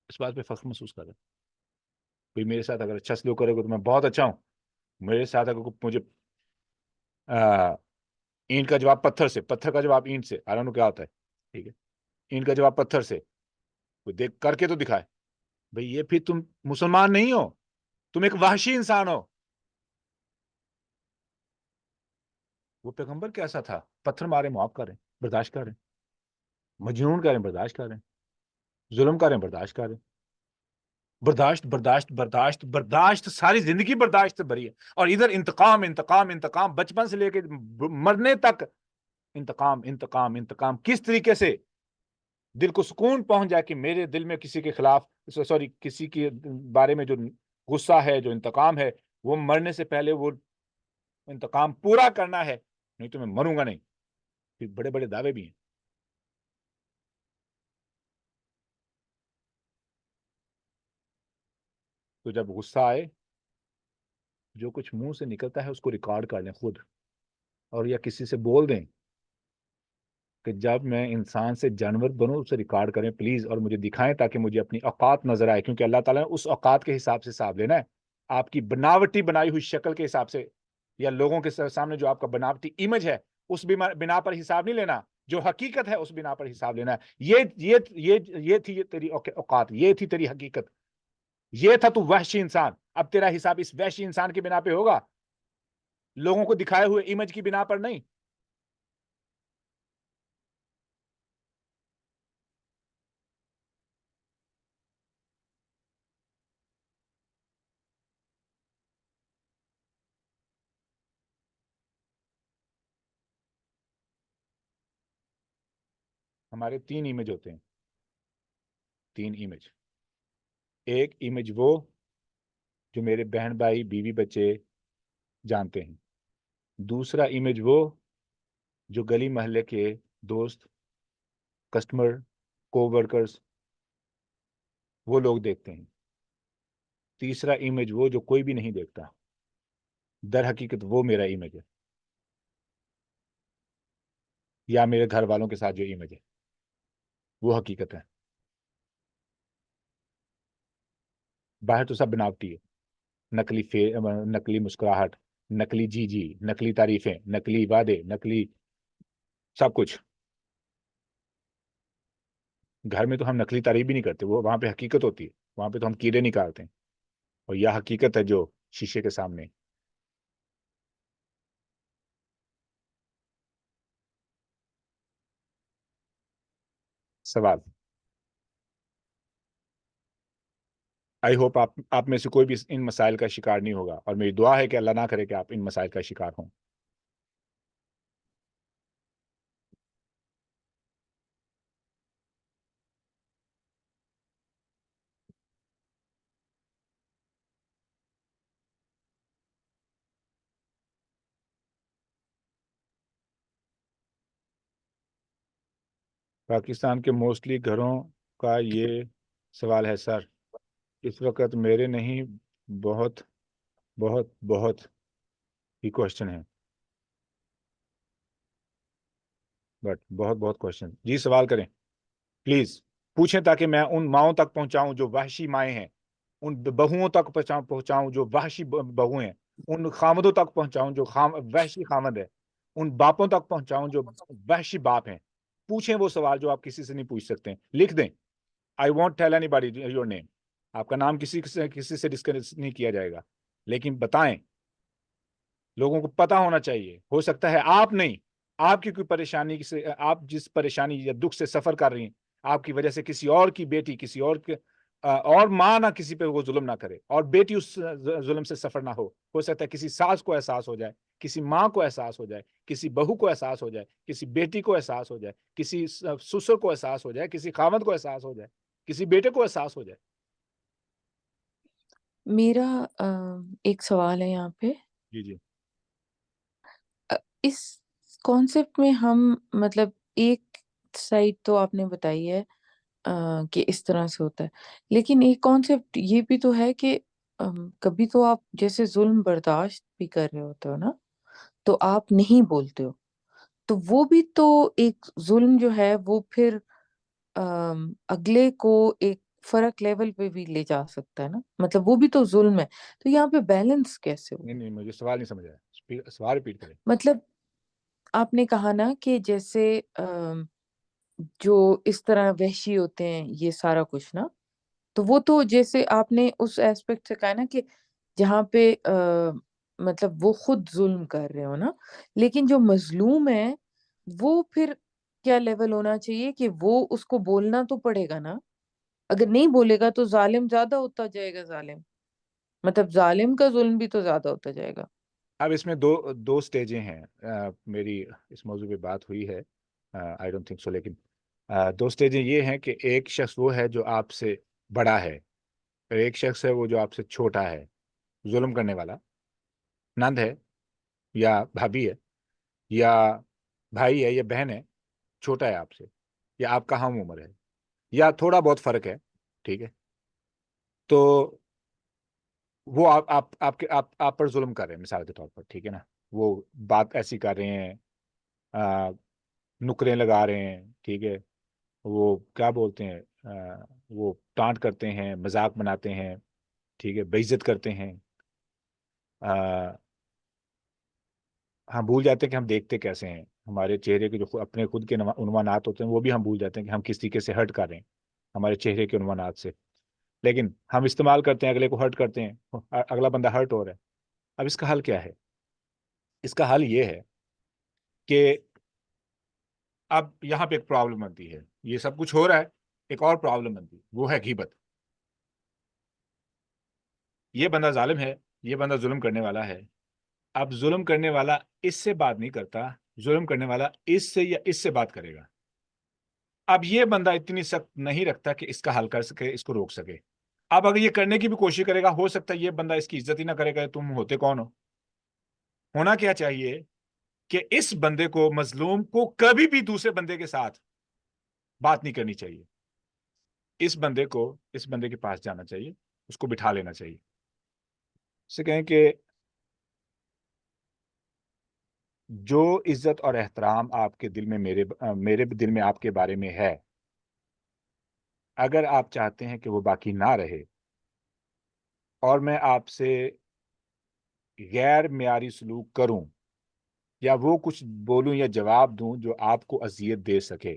A: اس بات پہ فخر محسوس کر رہا ہے. کوئی میرے ساتھ اگر اچھا سلوک کرے گا تو میں بہت اچھا ہوں. میرے ساتھ اگر مجھے اینٹ کا جواب پتھر سے، پتھر کا جواب اینٹ سے، آرانو کیا ہوتا ہے، ٹھیک ہے، اینٹ کا جواب پتھر سے، کوئی دیکھ کر کے تو دکھائے. بھئی یہ پھر تم مسلمان نہیں ہو، تم ایک وحشی انسان ہو. وہ پیغمبر کیسا تھا؟ پتھر مارے معاف کریں، برداشت کریں. مجنون کریں، برداشت کریں. ظلم کریں، برداشت کریں. برداشت برداشت برداشت برداشت، ساری زندگی برداشت سے بھری ہے. اور ادھر انتقام انتقام انتقام، بچپن سے لے کے مرنے تک انتقام انتقام انتقام. کس طریقے سے دل کو سکون پہنچ جائے کہ میرے دل میں کسی کے خلاف، سوری، کسی کے بارے میں جو غصہ ہے، جو انتقام ہے، وہ مرنے سے پہلے وہ انتقام پورا کرنا ہے، نہیں تو میں مروں گا نہیں. پھر بڑے بڑے دعوے بھی ہیں. تو جب غصہ آئے، جو کچھ منہ سے نکلتا ہے اس کو ریکارڈ کر لیں خود، اور یا کسی سے بول دیں کہ جب میں انسان سے جانور بنوں اسے ریکارڈ کریں پلیز، اور مجھے دکھائیں تاکہ مجھے اپنی اوقات نظر آئے. کیونکہ اللہ تعالیٰ نے اس اوقات کے حساب سے حساب لینا ہے. آپ کی بناوٹی بنائی ہوئی شکل کے حساب سے، یا لوگوں کے سامنے جو آپ کا بناوٹی امیج ہے اس بنا پر حساب نہیں لینا. جو حقیقت ہے اس بنا پر حساب لینا ہے. یہ تھی تیری اوقات، یہ تھی تیری حقیقت، یہ تھا تو وحشی انسان. اب تیرا حساب اس وحشی انسان کی بنا پہ ہوگا، لوگوں کو دکھائے ہوئے امیج کی بنا پر نہیں. ہمارے تین امیج ہوتے ہیں، تین امیج. ایک امیج وہ جو میرے بہن بھائی بیوی بچے جانتے ہیں. دوسرا امیج وہ جو گلی محلے کے دوست، کسٹمر، کو ورکرز، وہ لوگ دیکھتے ہیں. تیسرا امیج وہ جو کوئی بھی نہیں دیکھتا. در حقیقت وہ میرا امیج ہے، یا میرے گھر والوں کے ساتھ جو امیج ہے وہ حقیقت ہے. باہر تو سب بناوٹی ہے. نقلی مسکراہٹ، نقلی جی جی، نقلی تعریفیں، نقلی وعدے، نقلی سب کچھ. گھر میں تو ہم نقلی تعریف بھی نہیں کرتے، وہ وہاں پہ حقیقت ہوتی ہے. وہاں پہ تو ہم کیڑے نکالتے ہیں، اور یہ حقیقت ہے جو شیشے کے سامنے. سوال. آئی ہوپ آپ میں سے کوئی بھی ان مسائل کا شکار نہیں ہوگا، اور میری دعا ہے کہ اللہ نہ کرے کہ آپ ان مسائل کا شکار ہوں. پاکستان کے موسٹلی گھروں کا یہ سوال ہے سر. اس وقت میرے نہیں، بہت بہت بہت ہی کوشچن ہے، بٹ بہت بہت کوشچن. جی سوال کریں پلیز، پوچھیں تاکہ میں ان ماؤں تک پہنچاؤں جو وحشی مائیں ہیں، ان بہوؤں تک پہنچاؤں جو وحشی بہویں ہیں، ان خامدوں تک پہنچاؤں جو وحشی خامد ہے، ان باپوں تک پہنچاؤں جو وحشی باپ ہیں. پوچھیں وہ سوال جو آپ کسی سے نہیں پوچھ سکتے. لکھ دیں. I won't tell any body your name. آپ کا نام کسی سے ڈسکس نہیں کیا جائے گا، لیکن بتائیں. لوگوں کو پتا ہونا چاہیے. ہو سکتا ہے آپ نہیں، آپ کی کوئی پریشانی سے، آپ جس پریشانی یا دکھ سے سفر کر رہی ہیں، آپ کی وجہ سے کسی اور کی بیٹی، کسی اور ماں نہ کسی پہ وہ ظلم نہ کرے، اور بیٹی اس ظلم سے سفر نہ ہو سکتا ہے کسی ساس کو احساس ہو جائے، کسی ماں کو احساس ہو جائے، کسی بہو کو احساس ہو جائے، کسی بیٹی کو احساس ہو جائے، کسی سسر کو احساس ہو جائے، کسی خامد کو احساس ہو جائے، کسی بیٹے کو احساس ہو جائے۔
B: میرا ایک سوال ہے یہاں پہ،
A: جی جی
B: اس کانسیپٹ میں ہم مطلب ایک سائڈ تو آپ نے بتائی ہے کہ اس طرح سے ہوتا ہے، لیکن ایک کانسیپٹ یہ بھی تو ہے کہ کبھی تو آپ جیسے ظلم برداشت بھی کر رہے ہوتے ہو نا، تو آپ نہیں بولتے ہو، تو وہ بھی تو ایک ظلم جو ہے وہ پھر اگلے کو ایک فرق لیول پہ بھی لے جا سکتا ہے نا، مطلب وہ بھی تو ظلم ہے، تو یہاں پہ بیلنس کیسے
A: نہیں
B: ہوگا؟
A: نہیں، مجھے سوال نہیں سمجھ آیا، سوال ریپیٹ کریں۔
B: مطلب آپ نے کہا نا کہ جیسے جو اس طرح وحشی ہوتے ہیں یہ سارا کچھ نا، تو وہ تو جیسے آپ نے اس ایسپیکٹ سے کہا نا کہ جہاں پہ مطلب وہ خود ظلم کر رہے ہو نا، لیکن جو مظلوم ہے وہ پھر کیا لیول ہونا چاہیے کہ وہ اس کو بولنا تو پڑے گا نا، اگر نہیں بولے گا تو ظالم زیادہ ہوتا جائے گا، ظالم مطلب ظالم کا ظلم بھی تو زیادہ ہوتا جائے گا۔
A: اب اس میں دو سٹیجیں ہیں، میری اس موضوع پہ بات ہوئی ہے، آئی ڈونٹ تھنک سو، لیکن دو سٹیجیں یہ ہیں کہ ایک شخص وہ ہے جو آپ سے بڑا ہے، اور ایک شخص ہے وہ جو آپ سے چھوٹا ہے، ظلم کرنے والا نند ہے یا بھابھی ہے یا بھائی ہے یا بہن ہے، چھوٹا ہے آپ سے، یا آپ کا ہم عمر ہے، یا تھوڑا بہت فرق ہے، ٹھیک ہے، تو وہ آپ پر ظلم کر رہے ہیں مثال کے طور پر، ٹھیک ہے نا، وہ بات ایسی کر رہے ہیں، نکریں لگا رہے ہیں، ٹھیک ہے، وہ کیا بولتے ہیں، وہ ٹانٹ کرتے ہیں، مذاق بناتے ہیں، ٹھیک ہے، بے عزت کرتے ہیں، ہم بھول جاتے ہیں کہ ہم دیکھتے کیسے ہیں، ہمارے چہرے کے جو اپنے خود کے عنوانات ہوتے ہیں وہ بھی ہم بھول جاتے ہیں کہ ہم کس طریقے سے ہرٹ کر رہے ہیں ہمارے چہرے کے عنوانات سے، لیکن ہم استعمال کرتے ہیں، اگلے کو ہرٹ کرتے ہیں، اگلا بندہ ہرٹ ہو رہا ہے۔ اب اس کا حل کیا ہے؟ اس کا حل یہ ہے کہ اب یہاں پہ ایک پرابلم بنتی ہے، یہ سب کچھ ہو رہا ہے، ایک اور پرابلم بنتی ہے، وہ ہے غیبت۔ یہ بندہ ظالم ہے، یہ بندہ ظلم کرنے والا ہے، اب ظلم کرنے والا اس سے بات نہیں کرتا، ظلم کرنے والا اس سے یا اس سے بات کرے گا۔ اب یہ بندہ اتنی سخت نہیں رکھتا کہ اس کا حل کر سکے، اس کو روک سکے۔ اب اگر یہ کرنے کی بھی کوشش کرے گا، ہو سکتا ہے یہ بندہ اس کی عزت ہی نہ کرے گا، تم ہوتے کون ہو؟ ہونا کیا چاہیے کہ اس بندے کو، مظلوم کو، کبھی بھی دوسرے بندے کے ساتھ بات نہیں کرنی چاہیے، اس بندے کو اس بندے کے پاس جانا چاہیے، اس کو بٹھا لینا چاہیے، اسے کہیں کہ جو عزت اور احترام آپ کے دل میں میرے دل میں آپ کے بارے میں ہے، اگر آپ چاہتے ہیں کہ وہ باقی نہ رہے اور میں آپ سے غیر معیاری سلوک کروں یا وہ کچھ بولوں یا جواب دوں جو آپ کو اذیت دے سکے،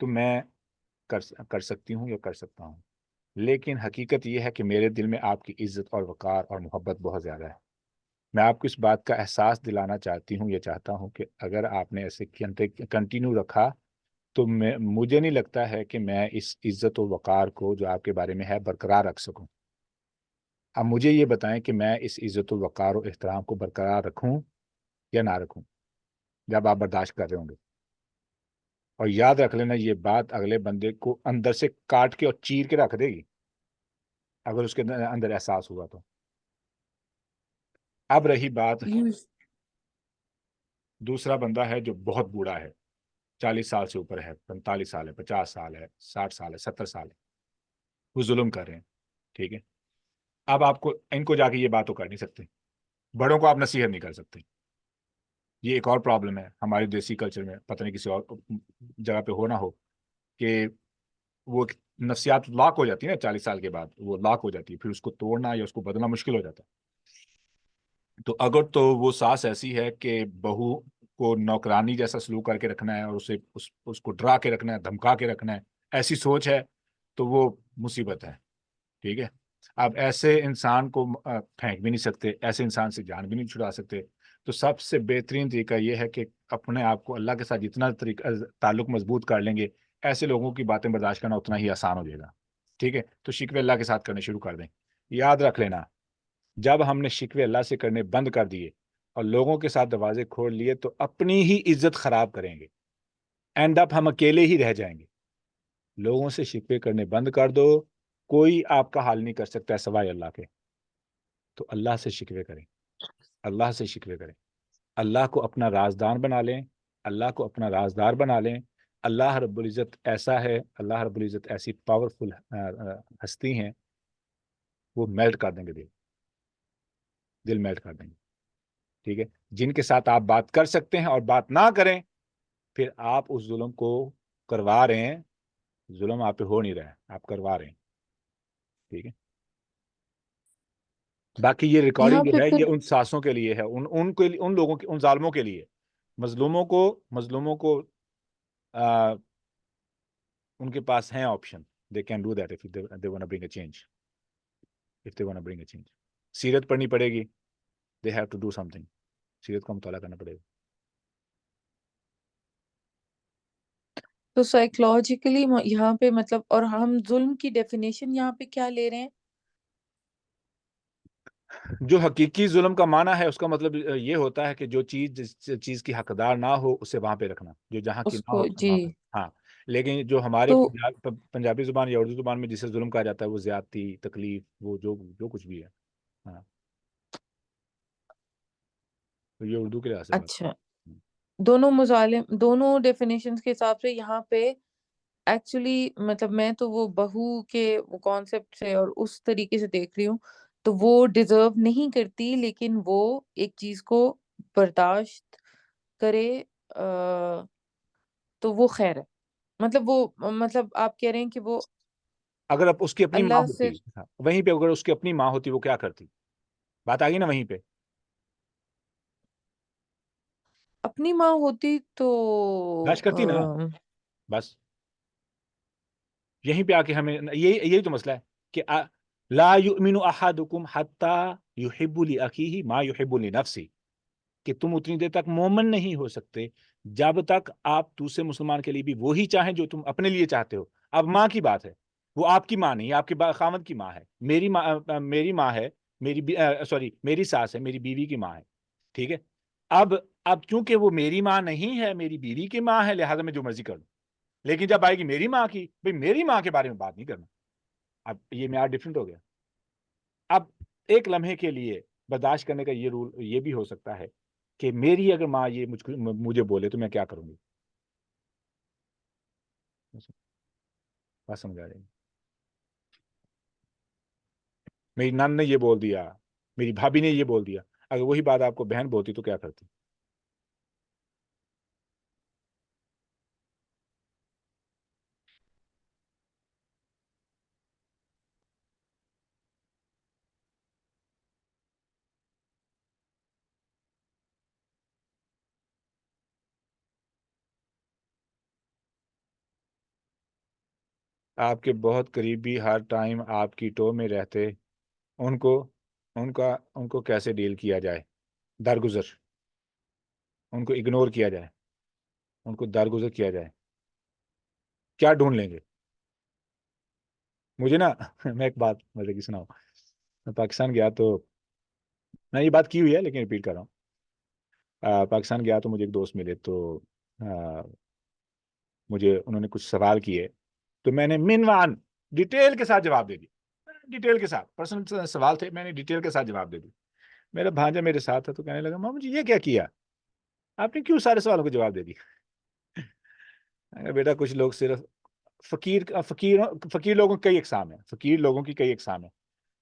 A: تو میں کر سکتی ہوں یا کر سکتا ہوں، لیکن حقیقت یہ ہے کہ میرے دل میں آپ کی عزت اور وقار اور محبت بہت زیادہ ہے۔ میں آپ کو اس بات کا احساس دلانا چاہتی ہوں یا چاہتا ہوں کہ اگر آپ نے ایسے کنٹینیو رکھا تو مجھے نہیں لگتا ہے کہ میں اس عزت و وقار کو جو آپ کے بارے میں ہے برقرار رکھ سکوں۔ اب مجھے یہ بتائیں کہ میں اس عزت و وقار و احترام کو برقرار رکھوں یا نہ رکھوں جب آپ برداشت کر رہے ہوں گے۔ اور یاد رکھ لینا، یہ بات اگلے بندے کو اندر سے کاٹ کے اور چیر کے رکھ دے گی اگر اس کے اندر احساس ہوا تو۔ اب رہی بات، دوسرا بندہ ہے جو بہت بوڑھا ہے، 40 سال سے اوپر ہے، 45 سال ہے، 50 سال ہے، 60 سال ہے، 70 سال ہے، وہ ظلم کر رہے ہیں، ٹھیک ہے۔ اب آپ کو ان کو جا کے یہ بات تو کر نہیں سکتے، بڑوں کو آپ نصیحت نہیں کر سکتے۔ یہ ایک اور پرابلم ہے ہمارے دیسی کلچر میں، پتہ نہیں کسی اور جگہ پہ ہو نہ ہو، کہ وہ نفسیات لاک ہو جاتی ہے نا، 40 سال کے بعد وہ لاک ہو جاتی ہے، پھر اس کو توڑنا یا اس کو بدلنا مشکل ہو جاتا ہے۔ تو اگر تو وہ ساس ایسی ہے کہ بہو کو نوکرانی جیسا سلوک کر کے رکھنا ہے اور اس کو ڈرا کے رکھنا ہے، دھمکا کے رکھنا ہے، ایسی سوچ ہے تو وہ مصیبت ہے، ٹھیک ہے۔ آپ ایسے انسان کو پھینک بھی نہیں سکتے، ایسے انسان سے جان بھی نہیں چھڑا سکتے، تو سب سے بہترین طریقہ یہ ہے کہ اپنے آپ کو اللہ کے ساتھ جتنا تعلق مضبوط کر لیں گے، ایسے لوگوں کی باتیں برداشت کرنا اتنا ہی آسان ہو جائے گا. ٹھیک ہے، تو شکوے اللہ کے ساتھ کرنے شروع کر دیں. یاد رکھ لینا، جب ہم نے شکوے اللہ سے کرنے بند کر دیے اور لوگوں کے ساتھ دروازے کھول لیے تو اپنی ہی عزت خراب کریں گے. اینڈ اپ ہم اکیلے ہی رہ جائیں گے. لوگوں سے شکوے کرنے بند کر دو، کوئی آپ کا حل نہیں کر سکتا ہے سوائے اللہ کے. تو اللہ سے شکوے کریں، اللہ سے شکوے کریں. اللہ کو اپنا رازدار بنا لیں، اللہ کو اپنا رازدار بنا لیں. اللہ رب العزت ایسا ہے، اللہ رب العزت ایسی پاورفل ہستی ہیں، وہ میلٹ کر دیں گے دل، دل میلٹ کر دیں گے. ٹھیک ہے، جن کے ساتھ آپ بات کر سکتے ہیں اور بات نہ کریں، پھر آپ اس ظلم کو کروا رہے ہیں. ظلم آپ پہ ہو نہیں رہا ہے، آپ کروا رہے ہیں. ٹھیک ہے، باقی یہ
B: یہاں
A: ریکارڈنگ جو
B: پہ
A: ہے
B: پھر
A: یہ ان ساسوں کے لیے ہے، ان لوگوں کے، ان ظالموں کے لیے. مظلوموں کو ان کے پاس ہیں option. They can do that if they want bring a change. If they want bring a change, سیرت پڑھنی پڑے گی. They have to do something. سیرت کا مطالعہ کرنا پڑے گا.
B: تو سائیکولوجیکلی یہاں پہ مطلب، اور ہم ظلم کی ڈیفینیشن یہاں پہ کیا لے رہے ہیں؟
A: جو حقیقی ظلم کا معنی ہے اس کا مطلب یہ ہوتا ہے کہ جو چیز جس چیز کی حقدار نہ ہو اسے وہاں پہ رکھنا، جو جہاں کی
B: اس
A: نہ ہو
B: کو
A: اسے
B: جی.
A: وہاں پہ. ہاں، لیکن جو ہمارے
B: تو
A: پنجابی زبان یا اردو زبان میں جسے ظلم کہا جاتا ہے وہ زیادتی، تکلیف، وہ جو کچھ بھی ہے. ہاں، تو یہ اردو کے لحاظ سے بات.
B: اچھا، دونوں مظالم، دونوں ڈیفینیشنز کے حساب سے یہاں پہ ایکچولی مطلب میں تو وہ بہو کے وہ کانسیپٹ سے اور اس طریقے سے دیکھ رہی ہوں، تو وہ ڈیزرو نہیں کرتی، لیکن وہ ایک چیز کو برداشت کرے تو وہ خیر ہے. مطلب وہ، مطلب آپ کہہ رہے ہیں کہ وہ
A: اگر اب اس کی اپنی ماں
B: اللہ سے
A: ہوتی، ہاں، وہیں پہ اگر اس کی اپنی ماں ہوتی وہ کیا کرتی؟ بات آ گئی نا وہیں پہ.
B: اپنی ماں ہوتی تو
A: لاش کرتی نا، بس یہیں پہ آ کے ہمیں یہی تو مسئلہ ہے کہ لا یؤمن احدکم حتی یحب لاخیہ ما یحب لنفسہ، کہ تم اتنی دیر تک مومن نہیں ہو سکتے جب تک آپ دوسرے مسلمان کے لیے بھی وہی چاہیں جو تم اپنے لیے چاہتے ہو. اب ماں کی بات ہے، وہ آپ کی ماں نہیں، آپ کے خاوند کی ماں ہے. میری ماں ہے، میری ساس ہے، میری بیوی کی ماں ہے. ٹھیک ہے، اب کیونکہ وہ میری ماں نہیں ہے، میری بیوی کی ماں ہے، لہٰذا میں جو مرضی کر لوں. لیکن جب آئے گی میری ماں کی، بھائی میری ماں کے بارے میں بات نہیں کرنا. اب یہ معیار ڈفرینٹ ہو گیا. اب ایک لمحے کے لیے برداشت کرنے کا یہ رول یہ بھی ہو سکتا ہے کہ میری اگر ماں یہ مجھے بولے تو میں کیا کروں گی. بات سمجھ آ رہی ہے؟ میری نان نے یہ بول دیا، میری بھابھی نے یہ بول دیا، اگر وہی بات آپ کو بہن بولتی تو کیا کرتی؟ آپ کے بہت قریبی ہر ٹائم آپ کی ٹو میں رہتے، ان کو کیسے ڈیل کیا جائے؟ درگزر، ان کو اگنور کیا جائے، ان کو درگزر کیا جائے. کیا ڈھونڈ لیں گے؟ مجھے نا میں ایک بات مزے کی سناؤں. میں پاکستان گیا تو میں یہ بات کی ہوئی ہے لیکن ریپیٹ کر رہا ہوں. پاکستان گیا تو مجھے ایک دوست ملے تو مجھے انہوں نے کچھ سوال کیے تو میں نے منوان ڈیٹیل کے ساتھ جواب دے دی. ڈیٹیل کے ساتھ پرسنل سوال تھے، میں نے ڈیٹیل کے ساتھ جواب دے دی. میرا بھانجا میرے ساتھ تھا تو کہنے لگا ماں مجھے یہ کیا کیا آپ نے، کیوں سارے سوالوں کو جواب دے دی؟ بیٹا کچھ لوگ صرف فقیر لوگوں کی کئی اقسام ہیں، فقیر لوگوں کی کئی اقسام ہیں.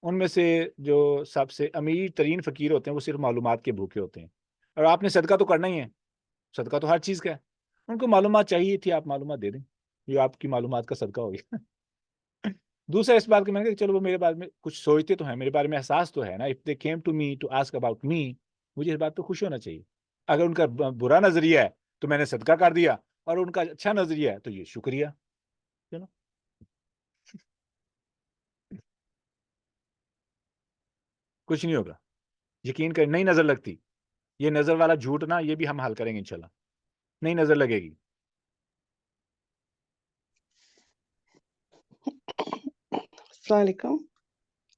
A: ان میں سے جو سب سے امیر ترین فقیر ہوتے ہیں وہ صرف معلومات کے بھوکے ہوتے ہیں. اور آپ نے صدقہ تو کرنا ہی ہے، صدقہ تو ہر چیز کا ہے. ان کو معلومات چاہیے تھی، آپ معلومات دے دیں، یہ آپ کی معلومات کا صدقہ ہو گیا. دوسرا اس بات کہ میں نے کہا چلو وہ میرے بارے میں کچھ سوچتے تو ہیں، میرے بارے میں احساس تو ہے نا. If they came to me to ask about me, مجھے اس بات پہ خوش ہونا چاہیے. اگر ان کا برا نظریہ ہے تو میں نے صدقہ کر دیا، اور ان کا اچھا نظریہ ہے تو یہ شکریہ. چلو کچھ نہیں ہوگا، یقین کر، نہیں نظر لگتی. یہ نظر والا جھوٹ نا، یہ بھی ہم حل کریں گے انشاءاللہ، نہیں نظر لگے گی.
C: السلام علیکم.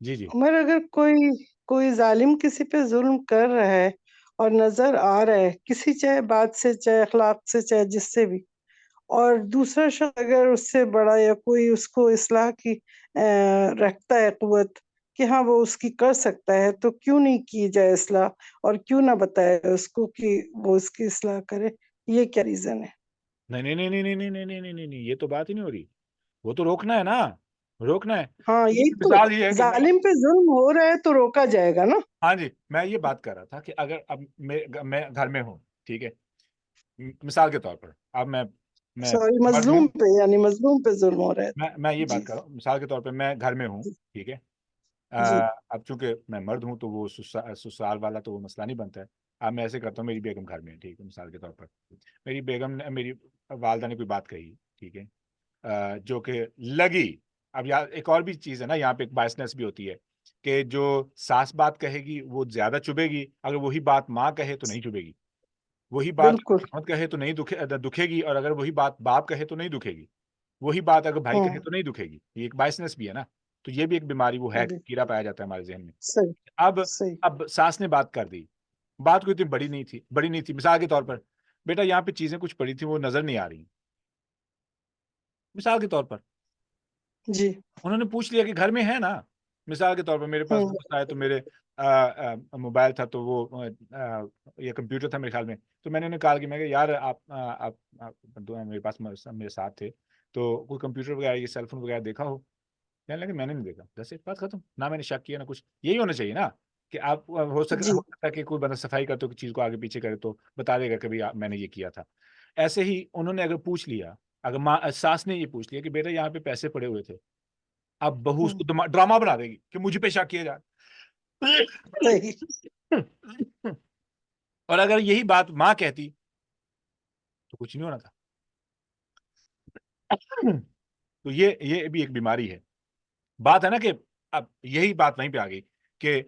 A: جی جی
C: عمر، اگر کوئی ظالم کسی پہ ظلم کر رہا ہے اور نظر آ رہا ہے کسی، چاہے بات سے، چاہے اخلاق سے، چاہے جس سے بھی، اور دوسرا شخص اگر اس سے بڑا یا کوئی اس کو اصلاح کی رکھتا ہے قوت کہ ہاں وہ اس کی کر سکتا ہے، تو کیوں نہیں کی جائے اصلاح، اور کیوں نہ بتائے اس کو کہ وہ اس کی اصلاح کرے؟ یہ کیا ریزن ہے؟
A: نہیں نہیں نہیں نہیں نہیں نہیں نہیں نہیں نہیں نہیں، یہ تو بات ہی نہیں ہو رہی. وہ تو روکنا ہے نا، روکنا ہے.
C: ہاں، یہی تو،
A: مثال یہ ہے کہ
C: ظالم پہ ظلم ہو رہا ہے تو روکا جائے گا نا.
A: ہاں جی، میں یہ بات کر رہا تھا کہ اگر اب میں گھر میں ہوں، ٹھیک ہے، مثال کے طور پر اب میں
C: سوری،
A: مرد ہوں.
C: مظلوم پہ، یعنی مظلوم پہ ظلم ہو رہا ہے.
A: میں یہ
C: جی
A: بات کر رہا ہوں، مثال کے طور پہ میں گھر میں ہوں، ٹھیک ہے.
C: جی
A: اب چونکہ میں مرد ہوں تو وہ سسرال والا تو وہ مسئلہ نہیں بنتا ہے. اب میں ایسے کرتا ہوں، میری بیگم گھر میں ہے، ٹھیک ہے، مثال کے طور پر میری بیگم نے، میری والدہ نے کوئی بات کہی، ٹھیک ہے، جو کہ لگی. اب یار ایک اور بھی چیز ہے نا، یہاں پہ ایک بائسنس بھی ہوتی ہے کہ جو ساس بات کہے گی وہ زیادہ چبھے گی، اگر وہی بات ماں کہے تو نہیں چبھے گی. وہی بات
C: بالکل.
A: خامد کہے تو نہیں دکھے گی، اور اگر وہی بات باپ کہے تو نہیں دکھے گی. وہی بات اگر بھائی کہے
C: ہوں،
A: تو نہیں دکھے گی. یہ ایک بائسنس بھی ہے نا. تو یہ بھی ایک بیماری وہ ہے، کیڑا پایا جاتا ہے ہمارے ذہن میں.
C: صحیح
A: اب
C: صحیح.
A: اب ساس نے بات کر دی، بات کوئی اتنی بڑی نہیں تھی. مثال کے طور پر بیٹا یہاں پہ چیزیں کچھ پڑی تھی وہ نظر نہیں آ رہی، مثال کے طور پر
C: جی.
A: انہوں نے پوچھ لیا کہ گھر میں ہے نا. مثال کے طور پر میرے پاس
C: ہوں
A: دوست آئے تو میرے موبائل تھا تو وہ یہ کمپیوٹر تھا میرے خیال میں. تو میں نے انہیں کہا کہ میں کہ یار آپ میرے پاس میرے ساتھ تھے تو کوئی کمپیوٹر وغیرہ یہ سیل فون وغیرہ دیکھا ہو؟ کہنے لگے میں نے نہیں دیکھا. بس ایک بات ختم، نہ میں نے شک کیا نہ کچھ. یہی ہونا چاہیے نا کہ آپ ہو
C: جی.
A: سکتا ہے کہ کوئی بندہ صفائی کرتے ہو چیز کو آگے پیچھے کرے تو بتا دے گا کبھی میں نے یہ کیا تھا. ایسے ہی انہوں نے اگر پوچھ لیا، اگر ساس نے یہ پوچھ لیا کہ بیٹا یہاں پہ پیسے پڑے ہوئے تھے، اب بہو اس
C: ہوں،
A: کو ڈرامہ بنا دے گی کہ مجھے پہ شک کیا جائے.
C: صحیح.
A: اور اگر یہی بات ماں کہتی تو کچھ نہیں ہونا تھا. تو یہ بھی ایک بیماری ہے. بات ہے نا کہ اب یہی بات وہیں پہ آ گئی کہ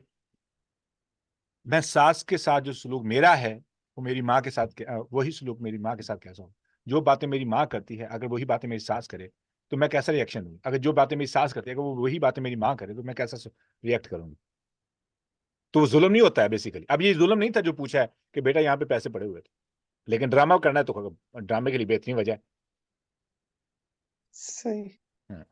A: میں ساس کے ساتھ جو سلوک میرا ہے وہ میری ماں کے ساتھ وہی سلوک میری ماں کے ساتھ کیسا ہو. جو باتیں میری ماں کرتی ہے اگر وہی باتیں میری ساس کرے تو میں کیسا ری ایکشن دوں. اگر جو باتیں میری ساس کرتی ہے اگر وہ وہی باتیں میری ماں کرے تو میں کیسا ری ایکٹ کروں گی. تو وہ ظلم نہیں ہوتا ہے بیسیکلی. اب یہ ظلم نہیں تھا جو پوچھا ہے کہ بیٹا یہاں پہ پیسے پڑے ہوئے تھے، لیکن ڈرامہ کرنا ہے تو ڈرامے کے لیے بہترین وجہ ہے.
C: صحیح.
A: ہاں.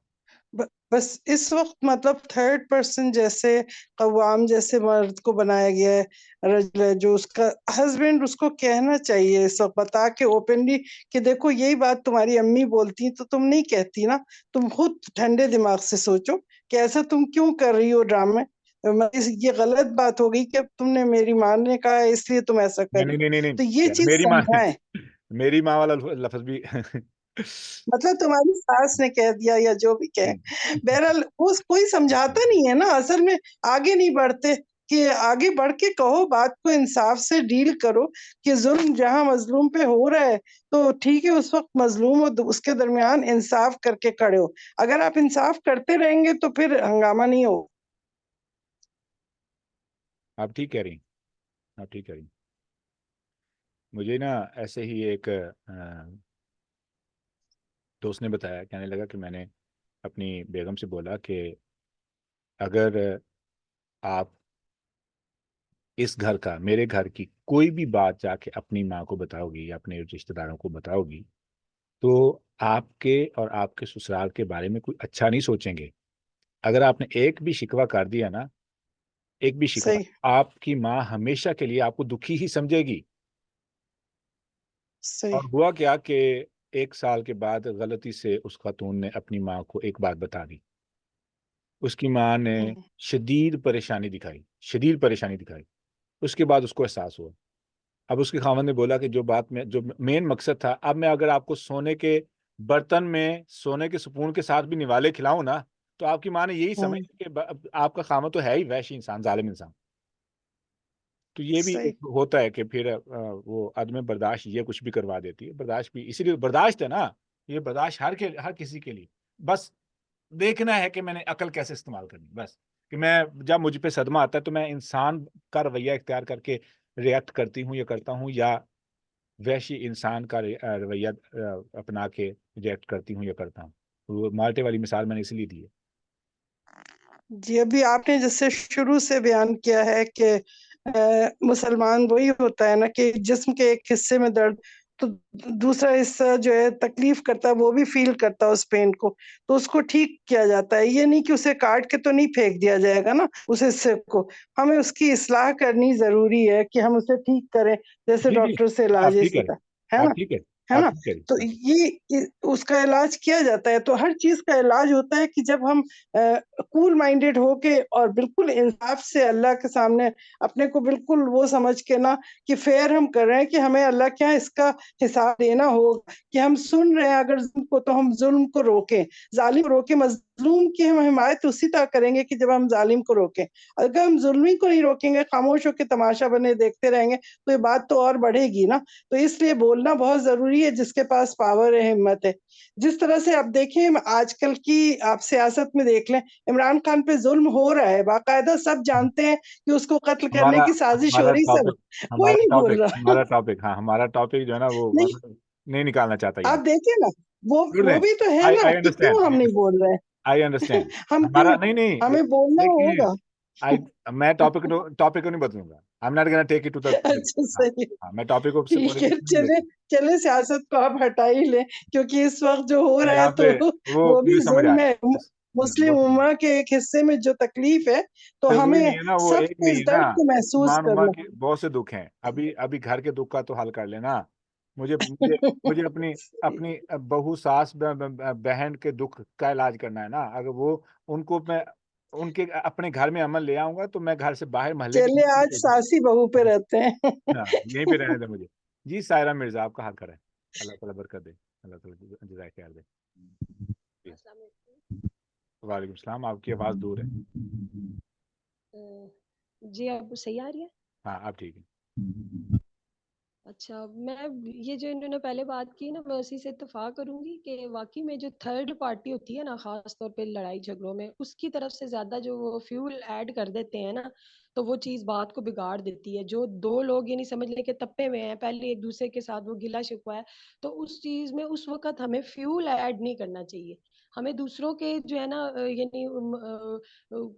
C: بس اس وقت مطلب تھرڈ پرسن جیسے قوام جیسے مرد کو بنایا گیا ہے، رجل ہے جو اس کا ہسبینڈ، اس کو کہنا چاہیے اس وقت بتا کے اوپنلی کہ دیکھو یہی بات تمہاری امی بولتی ہیں تو تم نہیں کہتی نا. تم خود ٹھنڈے دماغ سے سوچو کہ ایسا تم کیوں کر رہی ہو ڈرامے. یہ غلط بات ہو گئی کہ تم نے میری ماں نے کہا ہے اس لیے تم ایسا کر رہی
A: نہیں نہیں نہیں نہیں
C: ہو. تو یہ
A: یار،
C: چیز سمجھائیں.
A: میری ماں والا لفظ بھی
C: مطلب تمہاری ساس نے کہہ دیا یا جو بھی کہے، بہرحال کوئی سمجھاتا نہیں ہے نا اصل میں. آگے نہیں بڑھتے کہ آگے بڑھ کے کہو بات کو، انصاف سے ڈیل کرو کہ ظلم جہاں مظلوم پہ ہو رہا ہے تو ٹھیک ہے اس وقت مظلوم اور اس کے درمیان انصاف کر کے کھڑے ہو. اگر آپ انصاف کرتے رہیں گے تو پھر ہنگامہ نہیں ہو.
A: آپ ٹھیک کہہ رہی ہیں، آپ ٹھیک کہہ رہی ہیں. مجھے نا ایسے ہی ایک دوست نے بتایا، کہنے لگا کہ میں نے اپنی بیگم سے بولا کہ اگر آپ اس گھر کا، میرے گھر کی کوئی بھی بات جا کے اپنی ماں کو بتاؤ گی یا اپنے رشتہ داروں کو بتاؤ گی تو آپ کے اور آپ کے سسرال کے بارے میں کوئی اچھا نہیں سوچیں گے. اگر آپ نے ایک بھی شکوہ کر دیا نا، ایک بھی شکوہ،
C: صحیح
A: آپ کی ماں ہمیشہ کے لیے آپ کو دکھی ہی سمجھے گی. اور
C: صحیح.
A: ہوا کیا کہ 1 سال کے بعد غلطی سے اس خاتون نے اپنی ماں کو ایک بات بتا دی. اس کی ماں نے
C: ہوں،
A: شدید پریشانی دکھائی. اس کے بعد اس کو احساس ہوا. اب اس کے خاوند نے بولا کہ جو بات میں، جو مین مقصد تھا، اب میں اگر آپ کو سونے کے برتن میں سونے کے سپون کے ساتھ بھی نوالے کھلاؤں نا تو آپ کی ماں نے یہی
C: ہوں،
A: سمجھ کہ آپ کا خاوند تو ہے ہی وحشی انسان، ظالم انسان. تو یہ بھی
C: صحیح.
A: ایک ہوتا ہے کہ پھر وہ عدم برداشت یہ کچھ بھی کروا دیتی ہے. برداشت بھی اسی لیے برداشت ہے نا، یہ برداشت ہر کسی کے لیے. بس دیکھنا ہے کہ میں نے عقل کیسے استعمال کرنی. بس کہ میں جب مجھ پہ صدمہ آتا ہے تو میں انسان کا رویہ اختیار کر کے ریئیکٹ کرتی ہوں یا کرتا ہوں، یا وحشی انسان کا رویہ اپنا کے ریئیکٹ کرتی ہوں یا کرتا ہوں. وہ مالٹے والی مثال میں نے اسی لیے دی ہے.
C: جی ابھی آپ نے جیسے شروع سے بیان کیا ہے کہ مسلمان وہی ہوتا ہے نا کہ جسم کے ایک حصے میں درد تو دوسرا حصہ جو ہے تکلیف کرتا ہے، وہ بھی فیل کرتا ہے اس پین کو، تو اس کو ٹھیک کیا جاتا ہے. یہ نہیں کہ اسے کاٹ کے تو نہیں پھینک دیا جائے گا نا اس حصے کو، ہمیں اس کی اصلاح کرنی ضروری ہے کہ ہم اسے ٹھیک کریں، جیسے
A: جی جی،
C: ڈاکٹر سے علاج
A: آپ ٹھیک
C: اسی
A: ہے،
C: طرح ہے نا،
A: آپ ٹھیک ہے،
C: ہے
A: آپ
C: نا.
A: ٹھیک ہے.
C: تو یہ اس کا علاج کیا جاتا ہے. تو ہر چیز کا علاج ہوتا ہے کہ جب ہم کول مائنڈیڈ ہو کے اور بالکل انصاف سے اللہ کے سامنے اپنے کو بالکل وہ سمجھ کے نا کہ فیئر ہم کر رہے ہیں، کہ ہمیں اللہ کیا اس کا حساب دینا ہوگا، کہ ہم سن رہے ہیں اگر ظلم کو تو ہم ظلم کو روکیں، ظالم روکیں. مظلوم کی ہم حمایت اسی طرح کریں گے کہ جب ہم ظالم کو روکیں. اگر ہم ظلمی کو نہیں روکیں گے، خاموش ہو کے تماشا بنے دیکھتے رہیں گے، تو یہ بات تو اور بڑھے گی نا. تو اس لیے بولنا بہت ضروری ہے جس کے پاس پاور ہے، ہمت ہے. جس طرح سے آپ دیکھیں آج کل کی آپ سیاست میں دیکھ لیں، عمران خان پہ ظلم ہو رہا ہے، باقاعدہ سب جانتے ہیں کہ اس کو قتل کرنے
A: ہمارا
C: کی سازش ہو
A: ہمارا
C: رہی، سب
A: ٹاپک
C: کوئی
A: ہمارا
C: نہیں بول
A: ٹاپک
C: رہا.
A: ہمارا ٹاپک ہاں، ہمارا ٹاپک جو ہے نا وہ
C: نہیں
A: نہیں نکالنا چاہتا یہاں.
C: آپ دیکھیں نا،
A: چھوڑ
C: وہ
A: دیں.
C: بھی تو ہے نا
A: آئی
C: کہ کیوں ہم
A: انڈرسٹینڈ،
C: نہیں بول رہے
A: آئی
C: ہیں.
A: انڈرسٹینڈ.
C: ہم کیوں،
A: ہمارا نہیں نہیں
C: ہمیں بولنا
A: دیکھیں،
C: ہوگا.
A: میں ٹاپک کو نہیں بدلوں گا. I'm not gonna take it to the
C: اچھا
A: ہاں
C: صحیح،
A: ہاں، میں ٹاپک کو
C: ٹھیک ہے.
A: پولیٹکس نہیں
C: چلے
A: لیتا.
C: چلے سیاست کو آپ ہٹا ہی لیں، کیونکہ اس وقت جو ہو رہا ہے
A: یہاں
C: تو
A: پہ وہ
C: وہ بھی
A: مجھے سمجھ
C: ظلم
A: آیا.
C: ہے. مسلم
A: وہ سمجھ
C: امہ کے ایک حصے میں جو تکلیف ہے تو
A: ضروری
C: ہمیں
A: نہیں ہے نا، وہ
C: سب
A: ایک
C: کو
A: نہیں
C: اس
A: ہے نا.
C: درد کو محسوس
A: مسلمان امہ
C: کرنا.
A: کے بہت سے دکھ ہیں. ابھی گھر کے دکھ کا تو حل کر لینا. مجھے مجھے مجھے اپنی بہو، ساس، بہن کے دکھ کا علاج کرنا ہے نا. اگر وہ ان کو میں ان کے اپنے گھر میں عمل لے آؤں گا تو میں گھر سے باہر محلے
C: چلے آج
A: کی
C: ساسی بہو پہ رہتے ہیں.
A: ہاں، یہیں پہ رہنے دیں مجھے. جی سائرہ مرزا، آپ کا حل کریں. اللہ تعالیٰ برکت دے، اللہ تعالیٰ جزائے خیر دے. جی.
D: السلام علیکم.
A: وعلیکم السلام. آپ کی آواز دور ہے.
D: جی اب صحیح آ رہی ہے؟
A: ہاں آپ ٹھیک ہے.
D: اچھا، میں یہ جو انہوں نے پہلے بات کی نا، میں اسی سے اتفاق کروں گی کہ واقعی میں جو تھرڈ پارٹی ہوتی ہے نا، خاص طور پہ لڑائی جھگڑوں میں، اس کی طرف سے زیادہ جو وہ فیول ایڈ کر دیتے ہیں نا، تو وہ چیز بات کو بگاڑ دیتی ہے. جو دو لوگ یہ نہیں سمجھ لیں کہ تپے ہوئے ہیں، پہلے ایک دوسرے کے ساتھ وہ گلا شکوا ہے، تو اس چیز میں اس وقت ہمیں فیول ایڈ نہیں کرنا چاہیے. ہمیں دوسروں کے جو ہے نا یعنی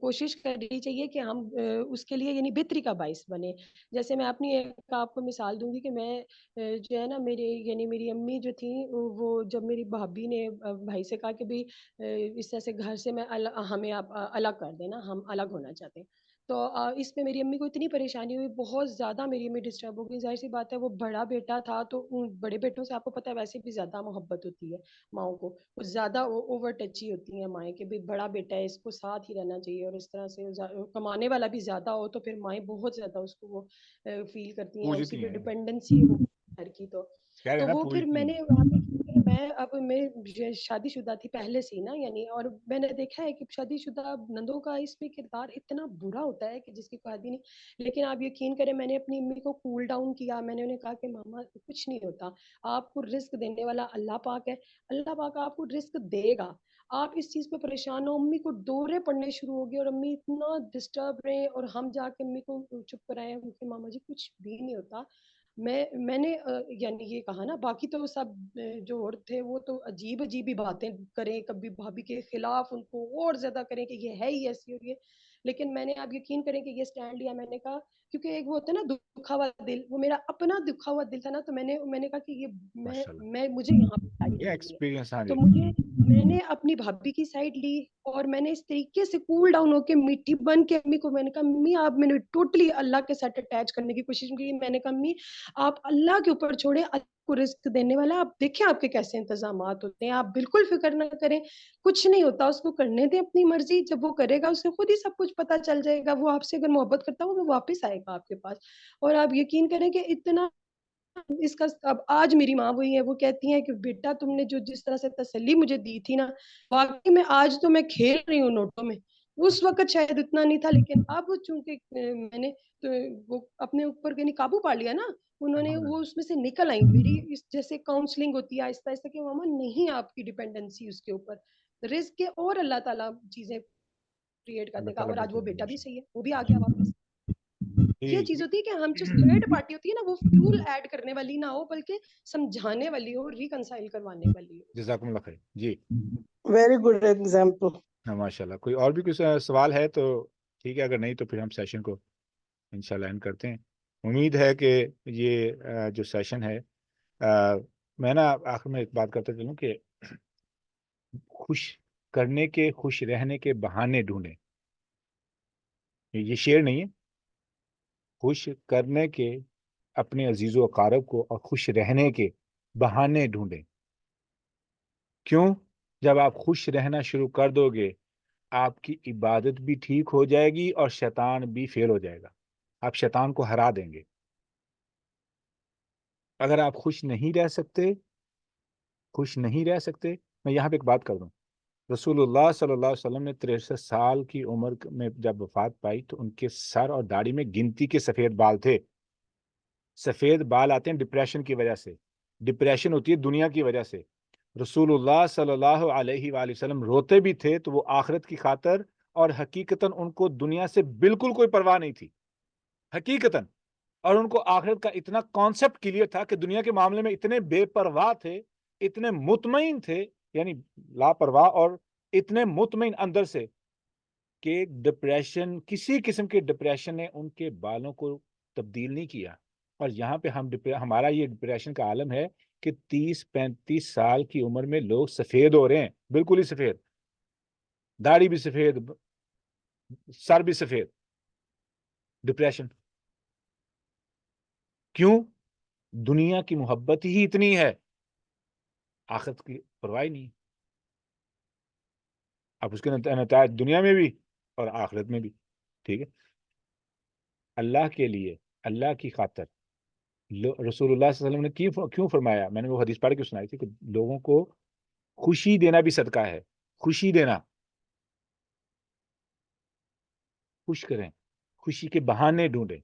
D: کوشش کرنی چاہیے کہ ہم اس کے لیے یعنی بہتری کا باعث بنے. جیسے میں اپنی ایک آپ کو مثال دوں گی کہ میں جو ہے نا میری امی جو تھیں، وہ جب میری بھابھی نے بھائی سے کہا کہ بھی اس طرح سے گھر سے ہمیں آپ الگ کر دینا، ہم الگ ہونا چاہتے ہیں، تو اس میں میری امی کو اتنی پریشانی ہوئی، بہت زیادہ میری امی ڈسٹرب ہو گئی. ظاہر سی بات ہے وہ بڑا بیٹا تھا، تو بڑے بیٹوں سے آپ کو پتہ ہے ویسے بھی زیادہ محبت ہوتی ہے ماؤں کو، وہ زیادہ اوور ٹچی ہوتی ہیں مائیں کہ بھی بڑا بیٹا ہے، اس کو ساتھ ہی رہنا چاہیے. اور اس طرح سے کمانے والا بھی زیادہ ہو تو پھر مائیں بہت زیادہ اس کو وہ فیل کرتی ہیں، اسی
A: پوجتی
D: پہ
A: ہیں،
D: ڈپینڈنسی ہو گھر کی. تو
A: کہہ رہے ہیں نا
D: وہ پھر
A: پوجتی
D: میں نے
A: ہیں.
D: میں شادی شدہ تھی پہلے سے نا، یعنی اور میں نے دیکھا ہے کہ شادی شدہ نندوں کا اس میں کردار اتنا برا ہوتا ہے کہ جس کی کوئی حد ہی نہیں. لیکن آپ یقین کریں، میں نے اپنی امی کو کول ڈاؤن کیا. میں نے انہیں کہا کہ ماما کچھ نہیں ہوتا، آپ کو رزق دینے والا اللہ پاک ہے، اللہ پاک آپ کو رزق دے گا، آپ اس چیز پہ پریشان ہو. امی کو دورے پڑنے شروع ہو گئے اور امی اتنا ڈسٹرب رہے، اور ہم جا کے امی کو چپ کرائے کہ ماما جی کچھ بھی نہیں ہوتا. میں نے یعنی یہ کہا نا، باقی تو سب جو اور تھے وہ تو عجیب عجیب ہی باتیں کریں، کبھی بھابھی کے خلاف ان کو اور زیادہ کریں کہ یہ ہے ہی ایسی اور یہ. لیکن میں نے آپ یقین کریں کہ یہ سٹینڈ لیا. میں نے کہا کیونکہ ایک وہ ہوتا ہے نا دکھا ہوا دل، وہ میرا اپنا دکھا ہوا دل تھا نا، تو میں نے کہا کہ یہ
A: ماشاء اللہ،
D: مجھے یہاں پہ لڑائی
A: یہ
D: کرنی ہے.
A: ایکسپیرینس. ہاں
D: تو
A: جی.
D: میں نے اپنی بھابھی کی سائڈ لی، اور میں نے اس طریقے سے کول ڈاؤن ہو کے میٹھی بن کے امی کو میں نے کہا امی آپ میں نے ٹوٹلی اللہ کے ساتھ اٹیچ کرنے کی کوشش کی. میں نے کہا امی آپ اللہ کے اوپر چھوڑیں، اللہ کو رزق دینے والا، آپ دیکھیں آپ کے کیسے انتظامات ہوتے ہیں، آپ بالکل فکر نہ کریں، کچھ نہیں ہوتا، اس کو کرنے دیں اپنی مرضی، جب وہ کرے گا اسے خود ہی سب کچھ پتا چل جائے گا. وہ آپ سے اگر محبت کرتا ہو وہ واپس آئے گا آپ کے پاس. اور آپ یقین کریں کہ اتنا اس کا اب آج میری ماں وہی ہے، وہ کہتی ہیں کہ بیٹا تم نے جو جس طرح سے تسلی مجھے دی تھی نا، واقعی میں آج تو میں کھیل رہی ہوں نوٹوں میں. اس وقت شاید اتنا نہیں تھا، لیکن اب چونکہ میں نے وہ اپنے اوپر یعنی قابو پا لیا نا، انہوں نے وہ اس میں سے نکل آئی. میری جیسے کاؤنسلنگ ہوتی ہے آہستہ آہستہ کہ ماما نہیں آپ کی ڈیپینڈنسی اس کے اوپر، رزق کے اور اللہ تعالیٰ چیزیں کریٹ کر
A: اللہ
D: دے گا.
A: تعالیٰ
D: اور آج وہ
A: برکت دے.
D: بیٹا بھی
A: ماشاء
D: صحیح ہے، وہ بھی آ گیا واپس. یہ چیز ہوتی ہے کہ ہم جو تھرڈ پارٹی ہوتی ہے نا وہ فیول ایڈ کرنے والی نہ ہو بلکہ سمجھانے والی ہو, ریکنسائل کروانے والی ہو.
A: جزاکم اللہ خیر. جی
C: ویری گڈ ایگزامپل.
A: ہاں ماشاء اللہ. کوئی اور بھی کچھ سوال ہے تو ٹھیک ہے, اگر نہیں تو پھر ہم سیشن کو انشاءاللہ اینڈ کرتے ہیں. امید ہے کہ یہ جو سیشن ہے, میں نا آخر میں ایک بات کرتا چلوں کہ خوش کرنے کے, خوش رہنے کے بہانے ڈھونڈیں. یہ شعر نہیں ہے. خوش کرنے کے اپنے عزیز و اقارب کو اور خوش رہنے کے بہانے ڈھونڈیں. کیوں؟ جب آپ خوش رہنا شروع کر دو گے آپ کی عبادت بھی ٹھیک ہو جائے گی اور شیطان بھی فیل ہو جائے گا. آپ شیطان کو ہرا دیں گے. اگر آپ خوش نہیں رہ سکتے, میں یہاں پہ ایک بات کر دوں. رسول اللہ صلی اللہ علیہ وسلم نے 63 سال کی عمر میں جب وفات پائی تو ان کے سر اور داڑھی میں گنتی کے سفید بال تھے. سفید بال آتے ہیں ڈپریشن کی وجہ سے. ڈپریشن ہوتی ہے دنیا کی وجہ سے. رسول اللہ صلی اللہ علیہ وآلہ وسلم روتے بھی تھے تو وہ آخرت کی خاطر, اور حقیقتاً ان کو دنیا سے بالکل کوئی پرواہ نہیں تھی حقیقتاً. اور ان کو آخرت کا اتنا کانسیپٹ کلیئر تھا کہ دنیا کے معاملے میں اتنے بے پرواہ تھے, اتنے مطمئن تھے, یعنی لاپرواہ اور اتنے مطمئن اندر سے کہ ڈپریشن, کسی قسم کے ڈپریشن نے ان کے بالوں کو تبدیل نہیں کیا. اور یہاں پہ ہمارا یہ ڈپریشن کا عالم ہے کہ 30-35 سال کی عمر میں لوگ سفید ہو رہے ہیں, بالکل ہی سفید, داڑھی بھی سفید, سر بھی سفید. ڈپریشن کیوں؟ دنیا کی محبت ہی اتنی ہے, آخرت کی پرواہ نہیں. اب اس کے نتائج دنیا میں بھی اور آخرت میں بھی. ٹھیک ہے, اللہ کے لیے, اللہ کی خاطر رسول اللہ صلی اللہ علیہ وسلم نے کیوں فرمایا, میں نے وہ حدیث پڑھ کے سنائی تھی کہ لوگوں کو خوشی دینا بھی صدقہ ہے. خوشی دینا, خوش کریں, خوشی کے بہانے ڈھونڈیں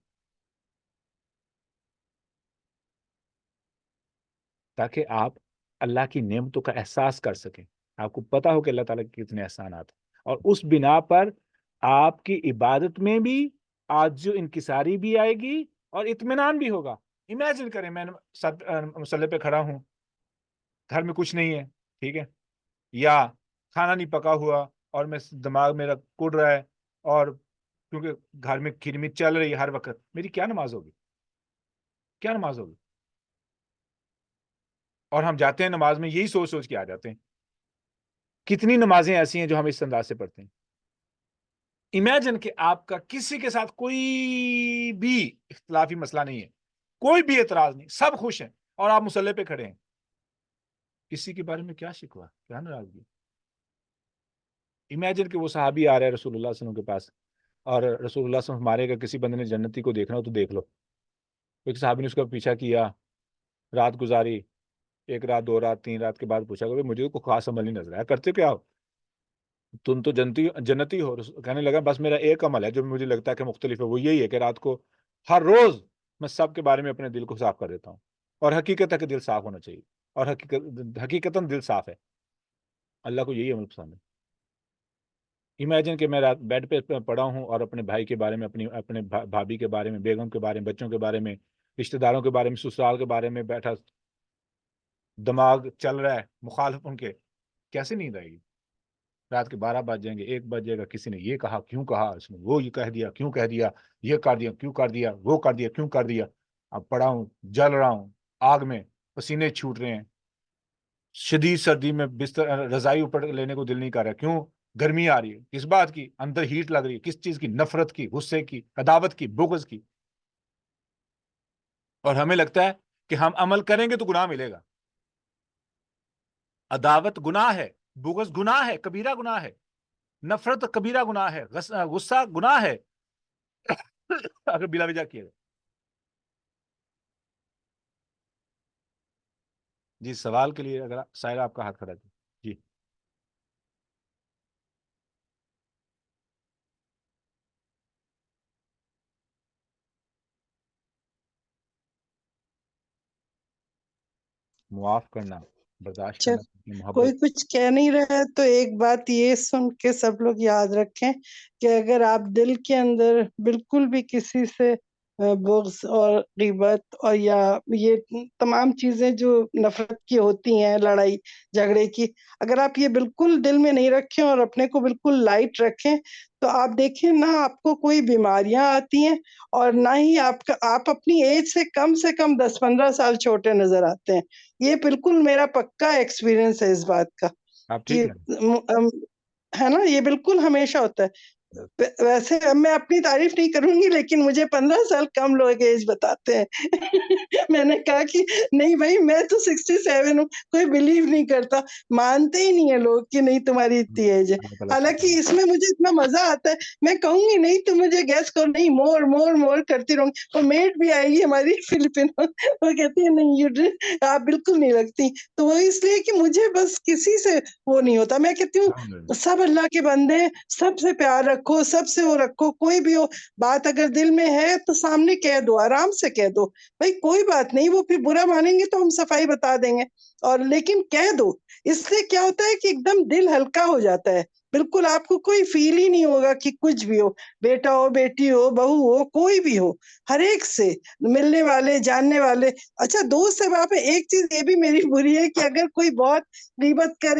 A: تاکہ آپ اللہ کی نعمتوں کا احساس کر سکیں. آپ کو پتا ہو کہ اللہ تعالیٰ کے کتنے احسانات ہیں, اور اس بنا پر آپ کی عبادت میں بھی عاجز و انکساری بھی آئے گی اور اطمینان بھی ہوگا. امیجن کریں میں مسلح پہ کھڑا ہوں, گھر میں کچھ نہیں ہے, ٹھیک ہے, یا کھانا نہیں پکا ہوا اور میں دماغ میرا کڑ رہا ہے, اور کیونکہ گھر میں کھرمٹ چل رہی ہے ہر وقت, میری کیا نماز ہوگی, کیا نماز ہوگی؟ اور ہم جاتے ہیں نماز میں یہی سوچ سوچ کے آ جاتے ہیں. کتنی نمازیں ایسی ہیں جو ہم اس انداز سے پڑھتے ہیں. امیجن کہ آپ کا کسی کے ساتھ کوئی بھی اختلافی مسئلہ نہیں ہے, کوئی بھی اعتراض نہیں, سب خوش ہیں, اور آپ مصلی پہ کھڑے ہیں. کسی کے بارے میں کیا شکوہ, کیا ناراضگی؟ امیجن کہ وہ صحابی آ رہا ہے رسول اللہ صلی اللہ علیہ وسلم کے پاس, اور رسول اللہ صلی اللہ علیہ وسلم ہمارے کا کسی بندے نے جنتی کو دیکھنا ہو تو دیکھ لو. ایک صحابی نے اس کا پیچھا کیا, رات گزاری, 1 رات 2 رات 3 رات کے بعد پوچھا کہ مجھے تو کوئی خاص عمل نہیں نظر آیا, کرتے کیا ہو تم, تو جنتی ہو. کہنے لگا بس میرا ایک عمل ہے جو مجھے لگتا ہے کہ مختلف ہے, وہ یہی ہے کہ رات کو ہر روز میں سب کے بارے میں اپنے دل کو صاف کر دیتا ہوں, اور حقیقت ہے کہ دل صاف ہونا چاہیے, اور حقیقتاً دل صاف ہے. اللہ کو یہی عمل پسند ہے. امیجن کہ میں رات بیڈ پہ پڑا ہوں اور اپنے بھائی کے بارے میں, اپنے بھابھی کے بارے میں, بیگم کے بارے میں, بچوں کے بارے میں, رشتہ داروں کے بارے میں, سسرال کے بارے میں بیٹھا, دماغ چل رہا ہے مخالف ان کے, کیسے نیند آئے گی؟ رات کے 12 بج جائیں گے, 1 بج جائے گا, کسی نے یہ کہا, کیوں کہا اس نے, وہ یہ کہہ دیا, کیوں کہہ دیا, یہ کر دیا, کیوں کر دیا, وہ کر دیا, کیوں کر دیا. اب پڑا ہوں, جل رہا ہوں آگ میں, پسینے چھوٹ رہے ہیں, شدید سردی میں بستر رضائی اوپر لینے کو دل نہیں کر رہا. کیوں؟ گرمی آ رہی ہے. کس بات کی؟ اندر ہیٹ لگ رہی ہے. کس چیز کی؟ نفرت کی, غصے کی, عداوت کی, بغض کی. اور ہمیں لگتا ہے کہ ہم عمل کریں گے تو گناہ ملے گا. عداوت گناہ ہے, بغض گناہ ہے, کبیرہ گناہ ہے, نفرت کبیرہ گناہ ہے, غصہ گناہ ہے اگر بلا وجہ کیے گا. جی سوال کے لیے اگر سائرہ آپ کا ہاتھ کھڑا ہے. جی معاف کرنا, برداشت
C: اچھا,
A: کرنا, محبت.
C: کوئی کچھ کہہ نہیں رہا ہے تو ایک بات یہ سن کے سب لوگ یاد رکھیں کہ اگر آپ دل کے اندر بالکل بھی کسی سے بغض اور غیبت اور یا یہ تمام چیزیں جو نفرت کی ہوتی ہیں، لڑائی جھگڑے کی، اگر آپ یہ بالکل دل میں نہیں رکھیں اور اپنے کو بالکل لائٹ رکھیں تو آپ دیکھیں نہ آپ کو کوئی بیماریاں آتی ہیں اور نہ ہی آپ اپنی ایج سے کم 10-15 سال چھوٹے نظر آتے ہیں. یہ بالکل میرا پکا ایکسپیرینس ہے اس بات کا
A: آپ
C: کہ
A: ٹھیک ہے؟
C: ہے نا، یہ بالکل ہمیشہ ہوتا ہے. ویسے اب میں اپنی تعریف نہیں کروں گی لیکن مجھے 15 سال کم لوگ ایج بتاتے ہیں. میں نے کہا کہ نہیں بھائی میں تو 67 ہوں، کوئی بلیو نہیں کرتا، مانتے ہی نہیں ہے لوگ کہ نہیں تمہاری اتنی ایج ہے.
A: اللہ تعالیٰ
C: حالانکہ
A: سے
C: اس میں مجھے اتنا مزہ آتا ہے، میں کہوں گی نہیں تم مجھے گیس کرو، نہیں مور مور مور کرتی رہوں گی. اور میٹ بھی آئے گی ہماری فلپینو، وہ کہتی ہے نہیں آپ بالکل نہیں لگتی. تو وہ اس لیے کہ مجھے بس کسی سے وہ نہیں ہوتا. میں کہتی ہوں
A: الحمدللہ.
C: سب اللہ کے بندے ہیں، سب سے پیار رکھو، سب سے وہ رکھو، کوئی بھی ہو بات اگر دل میں ہے تو سامنے کہہ دو، آرام سے کہہ دو بھائی کوئی بات نہیں، وہ پھر برا مانیں گے تو ہم صفائی بتا دیں گے، اور لیکن کہہ دو. اس سے کیا ہوتا ہے کہ ایک دم دل ہلکا ہو جاتا ہے، بالکل آپ کو کوئی فیل ہی نہیں ہوگا کہ کچھ بھی ہو، بیٹا ہو بیٹی ہو بہو ہو کوئی بھی ہو، ہر ایک سے ملنے والے جاننے والے. اچھا دوست سے آپ ایک چیز یہ بھی میری بری ہے کہ اگر کوئی بہت غیبت کر